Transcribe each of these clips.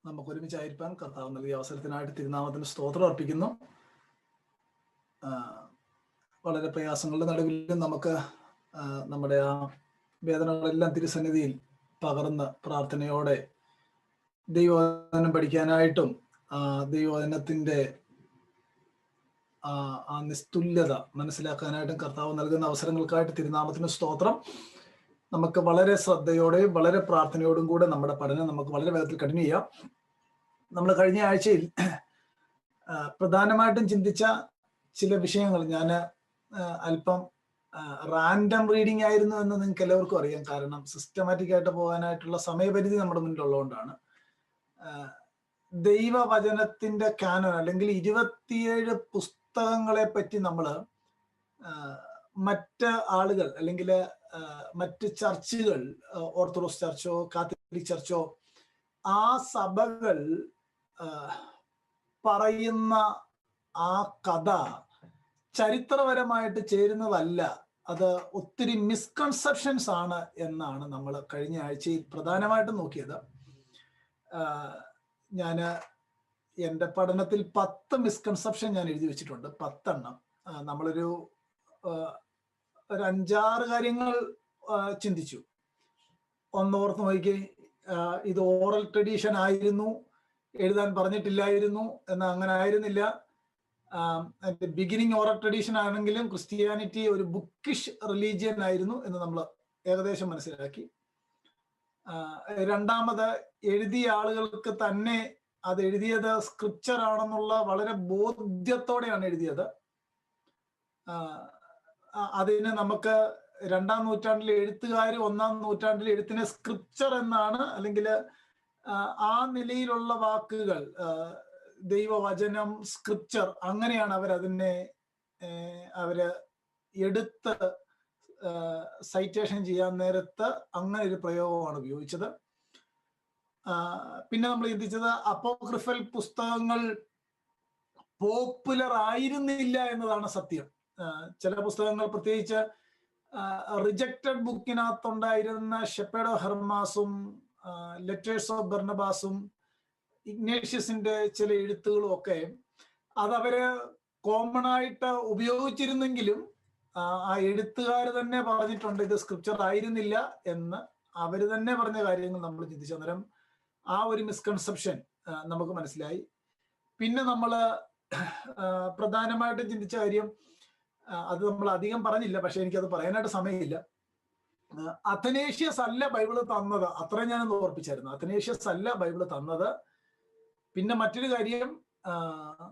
നമുക്ക് ഒരുമിച്ചായിരിക്കാൻ കർത്താവ് നൽകിയ അവസരത്തിനായിട്ട് തിരുനാമത്തിന് സ്തോത്രം അർപ്പിക്കുന്നു. വളരെ പ്രയാസങ്ങളുടെ നടുവിലും നമുക്ക് നമ്മുടെ ആ വേദനകളെല്ലാം തിരുസന്നിധിയിൽ പകർന്ന് പ്രാർത്ഥനയോടെ ദൈവവചനം പഠിക്കാനായിട്ടും ദൈവവചനത്തിൻ്റെ ആ നിസ്തുല്യത മനസ്സിലാക്കാനായിട്ടും കർത്താവ് നൽകുന്ന അവസരങ്ങൾക്കായിട്ട് തിരുനാമത്തിന് സ്തോത്രം. നമുക്ക് വളരെ ശ്രദ്ധയോടെയും വളരെ പ്രാർത്ഥനയോടും കൂടെ നമ്മുടെ പഠനം നമുക്ക് വളരെ വേഗത്തിൽ കണ്ടിന്യൂ ചെയ്യാം. നമ്മൾ കഴിഞ്ഞ ആഴ്ചയിൽ പ്രധാനമായിട്ടും ചിന്തിച്ച ചില വിഷയങ്ങൾ ഞാൻ അല്പം റാൻഡം റീഡിംഗ് ആയിരുന്നു എന്ന് നിങ്ങൾക്ക് എല്ലാവർക്കും അറിയാം. കാരണം സിസ്റ്റമാറ്റിക് ആയിട്ട് പോകാനായിട്ടുള്ള സമയപരിധി നമ്മുടെ മുന്നിലുള്ളതുകൊണ്ടാണ്. ദൈവവചനത്തിന്റെ കാനോൻ അല്ലെങ്കിൽ 27 പുസ്തകങ്ങളെ പറ്റി നമ്മൾ മറ്റ് ആളുകൾ അല്ലെങ്കിൽ മറ്റ് ചർച്ചുകൾ, ഓർത്തഡോക്സ് ചർച്ചോ കാത്തലിക് ചർച്ചോ ആ സഭകൾ പറയുന്ന ആ കഥ ചരിത്രപരമായിട്ട് ചേരുന്നതല്ല, അത് ഒത്തിരി മിസ്കൺസെപ്ഷൻസ് ആണ് എന്നാണ് നമ്മൾ കഴിഞ്ഞ ആഴ്ചയിൽ പ്രധാനമായിട്ടും നോക്കിയത്. ഞാൻ എൻ്റെ പഠനത്തിൽ 10 മിസ്കൺസെപ്ഷൻ ഞാൻ എഴുതി വെച്ചിട്ടുണ്ട്. 10 എണ്ണം. നമ്മളൊരു 5-6 കാര്യങ്ങൾ ചിന്തിച്ചു. ഒന്നോർത്ത് നോക്കി, ഇത് ഓറൽ ട്രഡീഷൻ ആയിരുന്നു, എഴുതാൻ പറഞ്ഞിട്ടില്ലായിരുന്നു എന്ന്. അങ്ങനെ ആയിരുന്നില്ല. ബിഗിനിങ് ഓറൽ ട്രഡീഷൻ ആണെങ്കിലും ക്രിസ്ത്യാനിറ്റി ഒരു ബുക്കിഷ് റിലീജിയൻ ആയിരുന്നു എന്ന് നമ്മൾ ഏകദേശം മനസ്സിലാക്കി. രണ്ടാമത്, എഴുതിയ ആളുകൾക്ക് തന്നെ അത് എഴുതിയത് സ്ക്രിപ്ചർ ആണെന്നുള്ള വളരെ ബോധ്യത്തോടെയാണ് എഴുതിയത്. അതിന് നമുക്ക് 2-ാം നൂറ്റാണ്ടിലെ എഴുത്തുകാർ 1-ാം നൂറ്റാണ്ടിലെ എഴുത്തിനെ സ്ക്രിപ്ചർ എന്നാണ്, അല്ലെങ്കിൽ ആ നിലയിലുള്ള വാക്കുകൾ, ദൈവവചനം, സ്ക്രിപ്ചർ, അങ്ങനെയാണ് അവരതിനെ എടുത്ത് സൈറ്റേഷൻ ചെയ്യാൻ നേരത്ത് അങ്ങനെ ഒരു പ്രയോഗമാണ് ഉപയോഗിച്ചത്. പിന്നെ നമ്മൾ ചിന്തിച്ചത് അപ്പോക്രിഫൽ പുസ്തകങ്ങൾ പോപ്പുലർ ആയിരുന്നില്ല എന്നതാണ് സത്യം. ചില പുസ്തകങ്ങൾ, പ്രത്യേകിച്ച് റിജക്റ്റഡ് ബുക്കിനകത്തുണ്ടായിരുന്ന ഷെപ്പേഡ് ഓഫ് ഹെർമാസും ലെറ്റേഴ്സ് ഓഫ് ബർണബാസും ഇഗ്നേഷ്യസിന്റെ ചില എഴുത്തുകളും ഒക്കെ അതവര് കോമൺ ആയിട്ട് ഉപയോഗിച്ചിരുന്നെങ്കിലും ആ എഴുത്തുകാർ തന്നെ പറഞ്ഞിട്ടുണ്ട് ഇത് സ്ക്രിപ്ചർ ആയിരുന്നില്ല എന്ന്. അവര് തന്നെ പറഞ്ഞ കാര്യങ്ങൾ നമ്മൾ ചിന്തിച്ചു. അന്നേരം ആ ഒരു മിസ്കൺസെപ്ഷൻ നമുക്ക് മനസ്സിലായി. പിന്നെ നമ്മൾ പ്രധാനമായിട്ടും ചിന്തിച്ച കാര്യം, അത് നമ്മൾ അധികം പറഞ്ഞില്ല, പക്ഷെ എനിക്കത് പറയാനായിട്ട് സമയമില്ല. അഥനേഷ്യസ് അല്ല ബൈബിള് തന്നത്, അത്രയും ഞാനൊന്ന് ഓർപ്പിച്ചായിരുന്നു. അഥനേഷ്യസ് അല്ല ബൈബിള് തന്നത്. പിന്നെ മറ്റൊരു കാര്യം,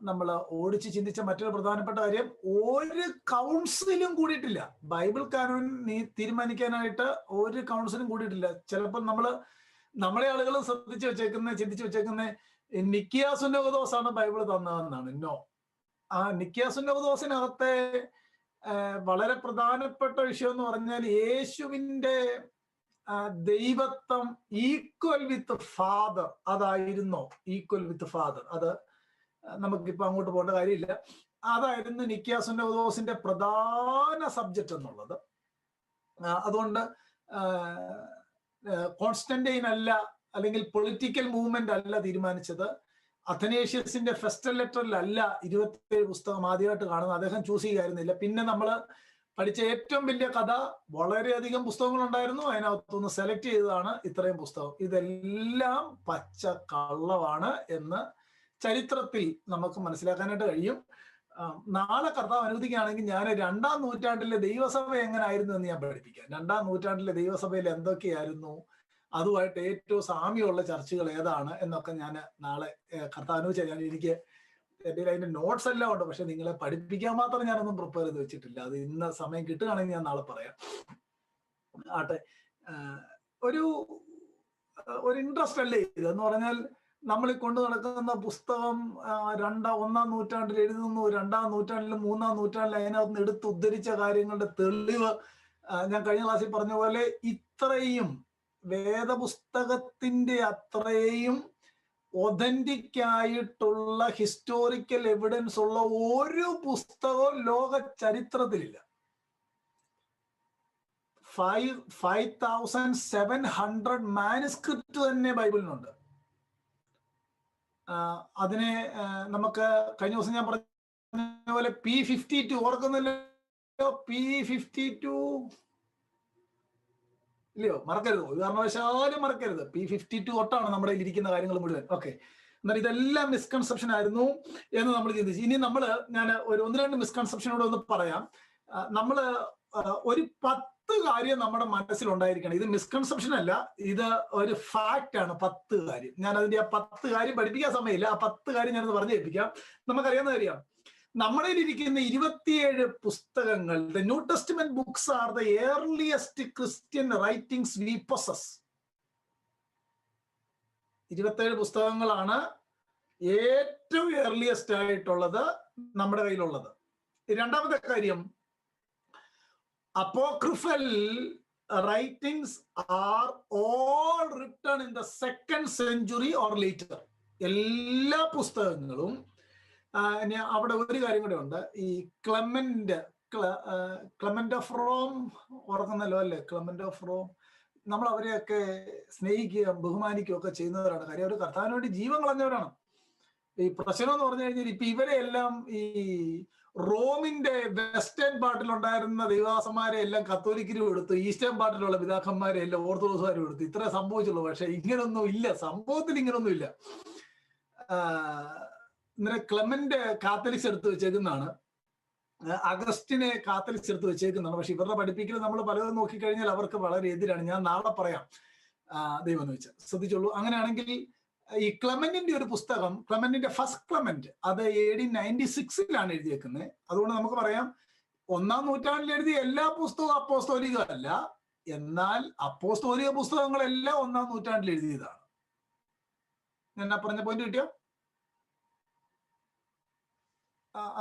നമ്മൾ ഓടിച്ച് ചിന്തിച്ച മറ്റൊരു പ്രധാനപ്പെട്ട കാര്യം, ഒരു കൗൺസിലും കൂടിയിട്ടില്ല. ബൈബിൾ കാനോൻ തീരുമാനിക്കാനായിട്ട് ഒരു കൗൺസിലും കൂടിയിട്ടില്ല. ചിലപ്പോൾ നമ്മളെ ആളുകൾ ചിന്തിച്ചു വെച്ചേക്കുന്ന നിക്കിയ സുന്നഹദോസ് ആണ് ബൈബിൾ തന്നതെന്നാണ്. നോ. ആ നിക്കിയ സുന്നഹദോസിനകത്തെ വളരെ പ്രധാനപ്പെട്ട വിഷയം എന്ന് പറഞ്ഞാൽ യേശുവിന്റെ ദൈവത്വം ഈക്വൽ വിത്ത് ഫാദർ, അതായിരുന്നോ ഈക്വൽ വിത്ത് ഫാദർ? അത് നമുക്കിപ്പോ അങ്ങോട്ട് പോകേണ്ട കാര്യമില്ല. അതായിരുന്നു നിക്കിയ സുന്നഹദോസിന്റെ പ്രധാന സബ്ജക്റ്റ് എന്നുള്ളത്. അതുകൊണ്ട് കോൺസ്റ്റന്റൈൻ അല്ല, അല്ലെങ്കിൽ പൊളിറ്റിക്കൽ മൂവ്മെന്റ് അല്ല തീരുമാനിച്ചത്. അഥനേഷ്യസിന്റെ ഫെസ്റ്റൽ ലെറ്ററിലല്ല 27 പുസ്തകം ആദ്യമായിട്ട് കാണുന്നത്. അദ്ദേഹം ചൂസ് ചെയ്യുകയായിരുന്നില്ല. പിന്നെ നമ്മൾ പഠിച്ച ഏറ്റവും വലിയ കഥ, വളരെയധികം പുസ്തകങ്ങൾ ഉണ്ടായിരുന്നു, അതിനകത്തുനിന്ന് സെലക്ട് ചെയ്തതാണ് ഇത്രയും പുസ്തകം. ഇതെല്ലാം പച്ച കള്ളമാണ് എന്ന് ചരിത്രത്തിൽ നമുക്ക് മനസ്സിലാക്കാനായിട്ട് കഴിയും. നാളെ കർത്താവ് അനുവദിക്കുകയാണെങ്കിൽ ഞാൻ 2-ാം നൂറ്റാണ്ടിലെ ദൈവസഭ എങ്ങനെയായിരുന്നു എന്ന് ഞാൻ പഠിപ്പിക്കാം. 2-ാം നൂറ്റാണ്ടിലെ ദൈവസഭയിൽ എന്തൊക്കെയായിരുന്നു, അതുമായിട്ട് ഏറ്റവും സാമ്യമുള്ള ചർച്ചകൾ ഏതാണ് എന്നൊക്കെ ഞാൻ നാളെ കർത്താവ് അനുവദിച്ചാൽ എനിക്ക് എൻ്റെ അതിന്റെ നോട്ട്സ് എല്ലാം ഉണ്ട്, പക്ഷെ നിങ്ങളെ പഠിപ്പിക്കാൻ മാത്രം ഞാനൊന്നും പ്രിപ്പയർ ചെയ്ത് വെച്ചിട്ടില്ല. അത് ഇന്ന് സമയം കിട്ടുകയാണെങ്കിൽ ഞാൻ നാളെ പറയാം. ആട്ടെ, ഒരു ഇൻട്രസ്റ്റ് അല്ലേ ഇതെന്ന് പറഞ്ഞാൽ, നമ്മൾ കൊണ്ടു നടക്കുന്ന പുസ്തകം 1-ാം നൂറ്റാണ്ടിൽ എഴുതുന്നു, 2-ാം നൂറ്റാണ്ടിലും 3-ാം നൂറ്റാണ്ടിലും അതിനകത്ത് എടുത്ത് ഉദ്ധരിച്ച കാര്യങ്ങളുടെ തെളിവ് ഞാൻ കഴിഞ്ഞ ക്ലാസ്സിൽ പറഞ്ഞ പോലെ ഇത്രയും വേദപുസ്തകത്തിന്റെ അത്രയും ഒതന്റിക് ആയിട്ടുള്ള ഹിസ്റ്റോറിക്കൽ എവിഡൻസ് ഉള്ള ഒരു പുസ്തകവും ലോക ചരിത്രത്തിലില്ല. 5700 മാനുസ്ക്രിപ്റ്റ് തന്നെ ബൈബിളിനുണ്ട്. അതിനെ നമുക്ക് കഴിഞ്ഞ ദിവസം ഞാൻ പറഞ്ഞ പോലെ P52 ഓർക്കുന്നില്ലല്ലോ? P52 ഇല്ലയോ? മറക്കരുത്, ഒരു കാരണവശാലും മറക്കരുത്. P52 തൊട്ടാണ് നമ്മുടെ ഇരിക്കുന്ന കാര്യങ്ങൾ മുഴുവൻ. ഓക്കെ, എന്നാൽ ഇതെല്ലാം മിസ്കൺസെപ്ഷൻ ആയിരുന്നു എന്ന് നമ്മൾ ചിന്തിച്ചു. ഇനി ഞാൻ ഒന്ന് രണ്ട് മിസ്കൺസെപ്ഷനോട് ഒന്ന് പറയാം. നമ്മള് ഒരു 10 കാര്യം നമ്മുടെ മനസ്സിലുണ്ടായിരിക്കണം. ഇത് മിസ്കൺസെപ്ഷൻ അല്ല, ഇത് ഒരു ഫാക്റ്റ് ആണ്. 10 കാര്യം. ഞാൻ അതിന്റെ ആ 10 കാര്യം പഠിപ്പിക്കാൻ സമയമില്ല. ആ 10 കാര്യം ഞാനത് പറഞ്ഞു കേൾപ്പിക്കാം. നമുക്കറിയാവുന്ന കാര്യമാണ്, നമ്മുടെ ഇരിക്കുന്ന 27 പുസ്തകങ്ങൾ, the new testament books are the earliest Christian writings we possess. 27 പുസ്തകങ്ങളാണ് ഏറ്റവും ഏർലിയസ്റ്റ് ആയിട്ടുള്ളത് നമ്മുടെ കയ്യിലുള്ളത്. രണ്ടാമത്തെ കാര്യം, apocryphal writings are all written in the 2nd century or later. എല്ലാ പുസ്തകങ്ങളും അവിടെ ഒരു കാര്യം കൂടെ ഉണ്ട്. ഈ ക്ലെമന്റ് ഓഫ് റോം ഓർക്കുന്നല്ലോ അല്ലേ? ക്ലെമന്റ് ഓഫ് റോം, നമ്മൾ അവരെയൊക്കെ സ്നേഹിക്കുകയും ബഹുമാനിക്കുകയും ഒക്കെ ചെയ്യുന്നവരാണ്. കാര്യം അവർ കർത്താവിന് വേണ്ടി ജീവൻ കളഞ്ഞവരാണ്. ഈ പ്രശ്നം എന്ന് പറഞ്ഞു കഴിഞ്ഞാൽ ഇപ്പൊ ഇവരെല്ലാം ഈ റോമിന്റെ വെസ്റ്റേൺ പാർട്ടിലുണ്ടായിരുന്ന ദൈവദാസന്മാരെ എല്ലാം കത്തോലിക്കരും എടുത്തു, ഈസ്റ്റേൺ പാർട്ടിലുള്ള പിതാക്കന്മാരെ എല്ലാം ഓർത്തഡോക്സുകാരും എടുത്തു. ഇത്രേ സംഭവിച്ചുള്ളൂ. പക്ഷെ ഇങ്ങനൊന്നും ഇല്ല, സംഭവത്തിൽ ഇങ്ങനൊന്നും ഇല്ല. ഇന്നലെ ക്ലെമന്റ് കാത്തലിക്സ് എടുത്ത് വെച്ചേക്കുന്നതാണ്, അഗസ്റ്റിനെ കാത്തലിക്സ് എടുത്ത് വെച്ചേക്കുന്നതാണ്. പക്ഷെ ഇവരുടെ പഠിപ്പിക്കൽ നമ്മൾ പലതും നോക്കിക്കഴിഞ്ഞാൽ അവർക്ക് വളരെ എതിരാണ്. ഞാൻ നാളെ പറയാം, ദൈവം എന്ന് വെച്ചാൽ ശ്രദ്ധിച്ചോളൂ. അങ്ങനെയാണെങ്കിൽ ഈ ക്ലെമന്റിന്റെ ഒരു പുസ്തകം, ക്ലെമന്റിന്റെ ഫസ്റ്റ് ക്ലെമന്റ്, അത് AD 96 എഴുതിയേക്കുന്നത്. അതുകൊണ്ട് നമുക്ക് പറയാം 1-ാം നൂറ്റാണ്ടിൽ എഴുതിയ എല്ലാ പുസ്തകവും അപ്പോസ്തോലികമല്ല, എന്നാൽ അപ്പോസ്തോലിക പുസ്തകങ്ങളെല്ലാം 1-ാം നൂറ്റാണ്ടിൽ എഴുതിയതാണ്. ഞാൻ പറഞ്ഞ പോയിന്റ് കിട്ടിയോ?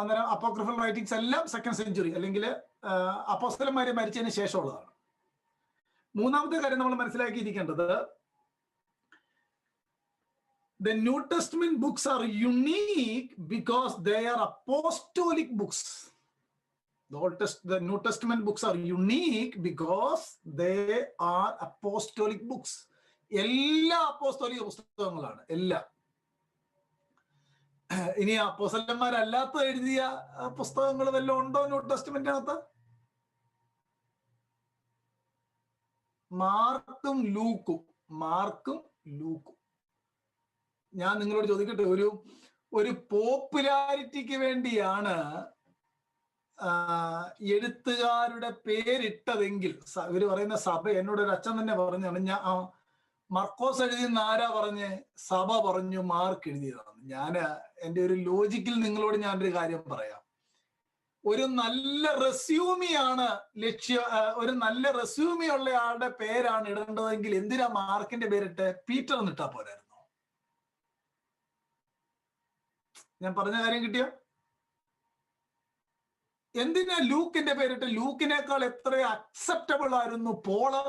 അന്നേരം അപ്പോക്രിഫൽ റൈറ്റിംഗ്സ് എല്ലാം 2nd സെഞ്ചുറി അല്ലെങ്കിൽ അപ്പോസ്തലന്മാരെ മരിച്ചതിന് ശേഷമുള്ളതാണ്. മൂന്നാമത്തെ കാര്യം നമ്മൾ മനസ്സിലാക്കിയിരിക്കേണ്ടത്, the New Testament books are unique because they are apostolic books. The New Testament books are unique because they are apostolic books. എല്ലാ അപ്പോസ്തോലിക പുസ്തകങ്ങളാണ് എല്ലാം. ഇനി അപ്പോസ്തലന്മാരല്ലാത്ത എഴുതിയ പുസ്തകങ്ങൾ വല്ലതും ഉണ്ടോ ന്യൂ ടെസ്റ്റ്മെന്റിനകത്ത്? മാർക്കും ലൂക്കും. ഞാൻ നിങ്ങളോട് ചോദിക്കട്ടെ, ഒരു പോപ്പുലാരിറ്റിക്ക് വേണ്ടിയാണ് എഴുത്തുകാരുടെ പേരിട്ടതെങ്കിൽ, ഇവര് പറയുന്ന സഭ, എന്നോട് ഒരു അച്ഛൻ തന്നെ പറഞ്ഞാണ്, ഞാൻ മർക്കോസ് എഴുതിയെന്ന് ആരാ പറഞ്ഞ്? സഭ പറഞ്ഞു മാർക്ക് എഴുതിയതാണ്. എൻ്റെ ഒരു ലോജിക്കിൽ നിങ്ങളോട് ഞാനൊരു കാര്യം പറയാം. ഒരു നല്ല റെസ്യൂമിയാണ് ഒരു നല്ല റെസ്യൂമി ഉള്ള ആളുടെ പേരാണ് ഇടേണ്ടതെങ്കിൽ എന്തിനാ മാർക്കിന്റെ പേരിട്ട് പീറ്റർ എന്നിട്ടാ പോരായിരുന്നു? ഞാൻ പറഞ്ഞ കാര്യം കിട്ടിയോ? എന്തിനാ ലൂക്കിന്റെ പേരിട്ട്? ലൂക്കിനേക്കാൾ എത്ര അക്സെപ്റ്റബിൾ ആയിരുന്നു പോള്.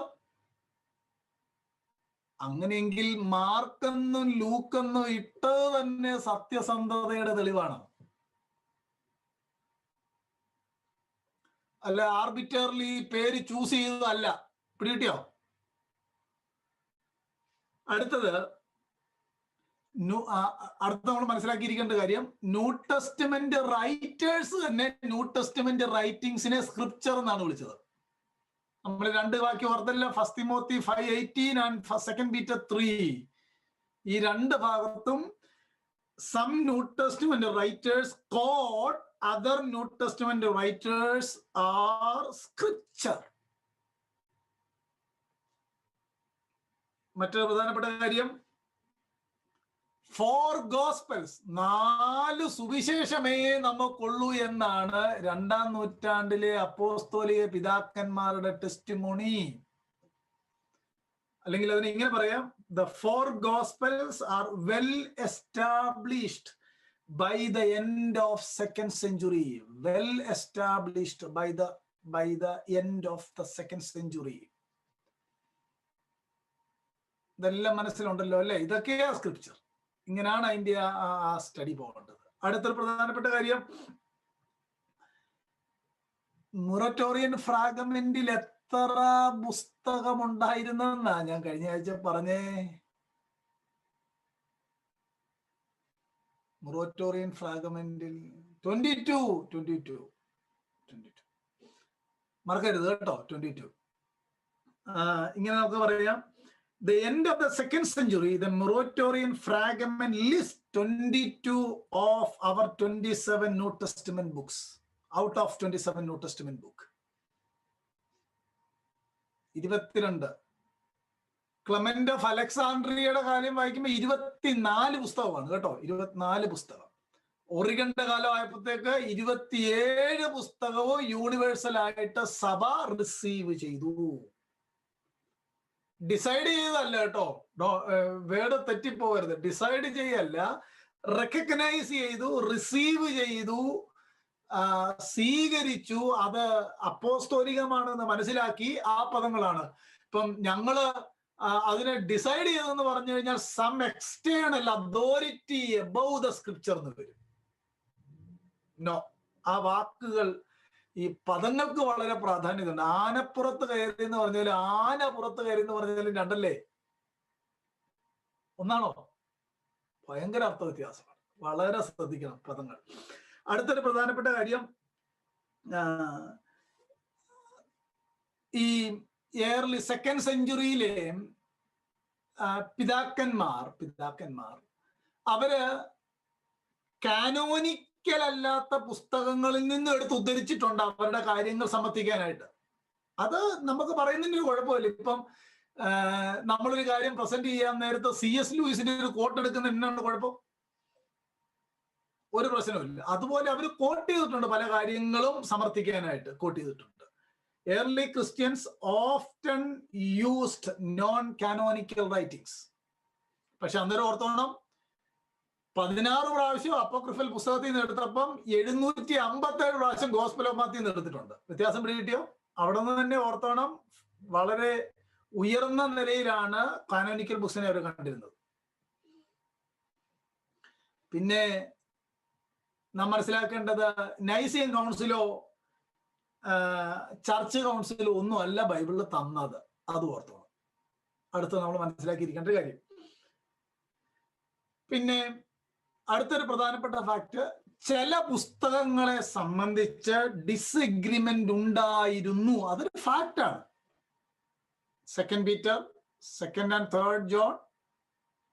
അങ്ങനെയെങ്കിൽ മാർക്കെന്നും ലൂക്കെന്നും ഇട്ടത് തന്നെ സത്യസന്ധതയുടെ തെളിവാണ്. അല്ല ആർബിറ്റർലി പേര് ചൂസ് ചെയ്തതല്ല. പിടികിട്ടിയോ? അടുത്തത് നമ്മൾ മനസ്സിലാക്കിയിരിക്കേണ്ട കാര്യം, ന്യൂ ടെസ്റ്റ്മെന്റ് റൈറ്റേഴ്സ് തന്നെ ന്യൂ ടെസ്റ്റ്മെന്റ് റൈറ്റിംഗ്സിനെ സ്ക്രിപ്ചർ എന്നാണ് വിളിച്ചത്. നമ്മൾ 2 വാക്യം ഓർത്തല്ല, 1 തിമോത്തി 5:18 ആൻഡ് 2 Peter 3. ഈ 2 ഭാഗത്തും some New Testament writers called other New Testament writers are scripture. മറ്റൊരു പ്രധാനപ്പെട്ട കാര്യം, 4 Gospels, 4 സുവിശേഷമേ നമുക്കുള്ളൂ എന്നാണ് 2-ാം നൂറ്റാണ്ടിലെ അപ്പോസ്തോലിക പിതാക്കന്മാരുടെ ടെസ്റ്റിമോണി. അല്ലെങ്കിൽ അതിനെ ഇങ്ങനെ പറയാം, the 4 Gospels are well established by the end of 2nd century. Well established by the end of the 2nd century. ഇതെല്ലാം മനസ്സിലുണ്ടല്ലോ അല്ലെ? ഇതൊക്കെയാ സ്ക്രിപ്ചർ. ഇങ്ങനെയാണ് അതിന്റെ ആ സ്റ്റഡി പോകേണ്ടത്. അടുത്തൊരു പ്രധാനപ്പെട്ട കാര്യം, മൊറട്ടോറിയൻ ഫ്രാഗ്മെന്റിൽ എത്ര പുസ്തകം ഉണ്ടായിരുന്നെന്നാ ഞാൻ കഴിഞ്ഞ ആഴ്ച പറഞ്ഞേ? മൊറട്ടോറിയൻ ഫ്രാഗ്മെന്റിൽ 22 മറക്കരുത് കേട്ടോ. 22 ഇങ്ങനെ നമുക്ക് പറയാം. The end of the 2nd century, the Muratorian fragment lists 22 of our 27 New Testament books. Out of 27 New Testament book. 22. Clement of അലക്സാണ്ട്രിയയുടെ കാര്യം വായിക്കുമ്പോൾ 24 പുസ്തകമാണ് കേട്ടോ. 24 പുസ്തകം. ഒറിഗന്റെ കാലം ആയപ്പോഴത്തേക്ക് 27 പുസ്തകവും യൂണിവേഴ്സൽ ആയിട്ട് സഭ റിസീവ് ചെയ്തു. ഡിസൈഡ് ചെയ്തല്ല കേട്ടോ, വേർഡ് തെറ്റിപ്പോകരുത്. ഡിസൈഡ് ചെയ്യല്ല, റെക്കഗ്നൈസ് ചെയ്തു, റിസീവ് ചെയ്തു, സ്വീകരിച്ചു. അത് അപ്പോസ്തോലികമാണെന്ന് മനസ്സിലാക്കി. ആ പദങ്ങളാണ്. ഇപ്പം ഞങ്ങള് അതിനെ ഡിസൈഡ് ചെയ്തെന്ന് പറഞ്ഞു കഴിഞ്ഞാൽ some external authority above the scripture എന്ന് വരും. നോ, ആ വാക്കുകൾ, ഈ പദങ്ങൾക്ക് വളരെ പ്രാധാന്യമുണ്ട്. ആനപ്പുറത്ത് കയറി എന്ന് പറഞ്ഞാലും ആന പുറത്ത് കയറി എന്ന് പറഞ്ഞാലും രണ്ടല്ലേ, ഒന്നാണോ? ഭയങ്കര അർത്ഥ വ്യത്യാസമാണ്. വളരെ ശ്രദ്ധിക്കണം പദങ്ങൾ. അടുത്തൊരു പ്രധാനപ്പെട്ട കാര്യം, ഈ ഏർലി 2nd സെഞ്ചുറിയിലെ പിതാക്കന്മാർ അവര് കാനോനിക്കൽ അല്ലാത്ത പുസ്തകങ്ങളിൽ നിന്ന് എടുത്ത് ഉദ്ധരിച്ചിട്ടുണ്ട് അവരുടെ കാര്യങ്ങൾ സമർത്ഥിക്കാനായിട്ട്. അത് നമുക്ക് പറയുന്നതിന് ഒരു കുഴപ്പമില്ല. ഇപ്പം നമ്മളൊരു കാര്യം പ്രസന്റ് ചെയ്യാൻ നേരത്ത് C.S. ലൂയിസിന്റെ ഒരു കോട്ട് എടുക്കുന്ന എന്നാണ് കുഴപ്പം? ഒരു പ്രശ്നമില്ല. അതുപോലെ അവർ കോട്ട് ചെയ്തിട്ടുണ്ട്, പല കാര്യങ്ങളും സമർത്ഥിക്കാനായിട്ട് കോട്ട് ചെയ്തിട്ടുണ്ട്. Early Christians often used non-canonical writings. പക്ഷെ അന്നേരം ഓർത്തോണം, 16 പ്രാവശ്യം അപ്പോക്രിഫൽ പുസ്തകത്തിൽ നിന്ന് എടുത്തപ്പം 757 പ്രാവശ്യം ഗോസ്പൽ ഓഫ് മാത്യു നിന്ന് എടുത്തിട്ടുണ്ട്. വ്യത്യാസം പിടികിട്ടിയോ? അവിടെ നിന്ന് തന്നെ ഓർത്തോണം, വളരെ ഉയർന്ന നിലയിലാണ് കാനോനിക്കൽ ബുക്സിനെ അവർ കണ്ടിരുന്നത്. പിന്നെ നാം മനസ്സിലാക്കേണ്ടത്, നൈസിയൻ കൗൺസിലോ ചർച്ച് കൗൺസിലോ ഒന്നും അല്ല ബൈബിളിൽ തന്നത്. അത് ഓർത്തോണം. അടുത്ത നമ്മൾ മനസ്സിലാക്കിയിരിക്കേണ്ട കാര്യം. പിന്നെ അടുത്തൊരു പ്രധാനപ്പെട്ട ഫാക്ട്, ചില പുസ്തകങ്ങളെ സംബന്ധിച്ച് ഡിസ്എഗ്രിമെന്റ് ഉണ്ടായിരുന്നു. അതൊരു ഫാക്റ്റാണ്. 2 Peter, 2 and 3 John,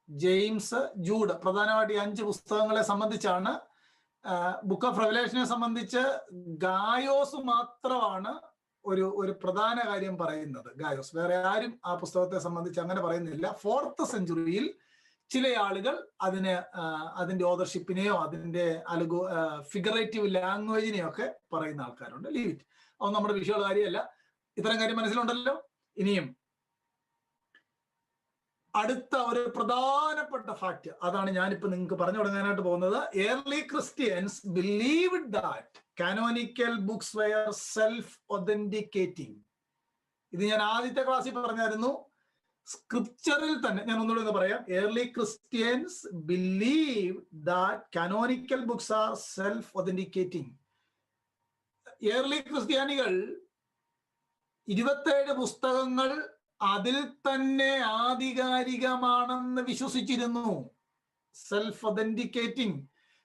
James, Jude, പ്രധാനമായിട്ട് ഈ 5 പുസ്തകങ്ങളെ സംബന്ധിച്ചാണ്. ബുക്ക് ഓഫ് റെവലേഷനെ സംബന്ധിച്ച് ഗായോസ് മാത്രമാണ് ഒരു പ്രധാന കാര്യം പറയുന്നത്. ഗായോസ്, വേറെ ആരും ആ പുസ്തകത്തെ സംബന്ധിച്ച് അങ്ങനെ പറയുന്നില്ല. 4th സെഞ്ചുറിയിൽ ചില ആളുകൾ അതിന്റെ ഓതർഷിപ്പിനെയോ അതിന്റെ ഫിഗറേറ്റീവ് ലാംഗ്വേജിനെയോ ഒക്കെ പറയുന്ന ആൾക്കാരുണ്ട്. ലീവ് ഇറ്റ്, അത് നമ്മുടെ വിഷയമുള്ള കാര്യമല്ല. ഇത്തരം കാര്യം മനസ്സിലുണ്ടല്ലോ. ഇനിയും അടുത്ത ഒരു പ്രധാനപ്പെട്ട ഫാക്ട്, അതാണ് ഞാനിപ്പോ നിങ്ങൾക്ക് പറഞ്ഞു തുടങ്ങാനായിട്ട് പോകുന്നത്. Early Christians believed that canonical books were self authenticating. ഇത് ഞാൻ ആദ്യത്തെ ക്ലാസ്സിൽ പറഞ്ഞായിരുന്നു. സ്ക്രിപ്ചറിൽ തന്നെ ഞാൻ ഒന്നുകൂടെ പറയാം. Early Christians believe that canonical books are self authenticating. Early ക്രിസ്ത്യാനികൾ 27 പുസ്തകങ്ങൾ അതിൽ തന്നെ ആധികാരികമാണെന്ന് വിശ്വസിച്ചിരുന്നു. Self authenticating.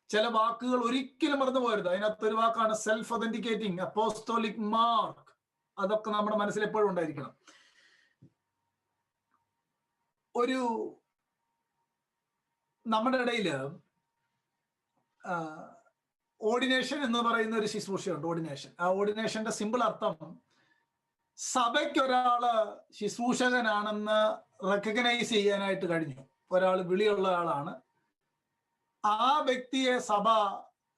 ചില വാക്കുകൾ ഒരിക്കലും മറന്നു പോകരുത്. അതിനകത്തൊരു വാക്കാണ് സെൽഫ് ഒതന്റിക്കേറ്റിംഗ്, അപ്പോസ്തോലിക് മാർക്ക്. അതൊക്കെ നമ്മുടെ മനസ്സിൽ എപ്പോഴും ഉണ്ടായിരിക്കണം. നമ്മുടെ ഇടയില് ഓർഡിനേഷൻ എന്ന് പറയുന്ന ഒരു ശുശ്രൂഷയുണ്ട്. ഓർഡിനേഷൻ. ആ ഓർഡിനേഷന്റെ സിമ്പിൾ അർത്ഥം, സഭയ്ക്ക് ഒരാള് ശുശ്രൂഷകനാണെന്ന് റെക്കഗ്നൈസ് ചെയ്യാനായിട്ട് കഴിഞ്ഞു. ഒരാൾ വിളിയുള്ള ആളാണ്. ആ വ്യക്തിയെ സഭ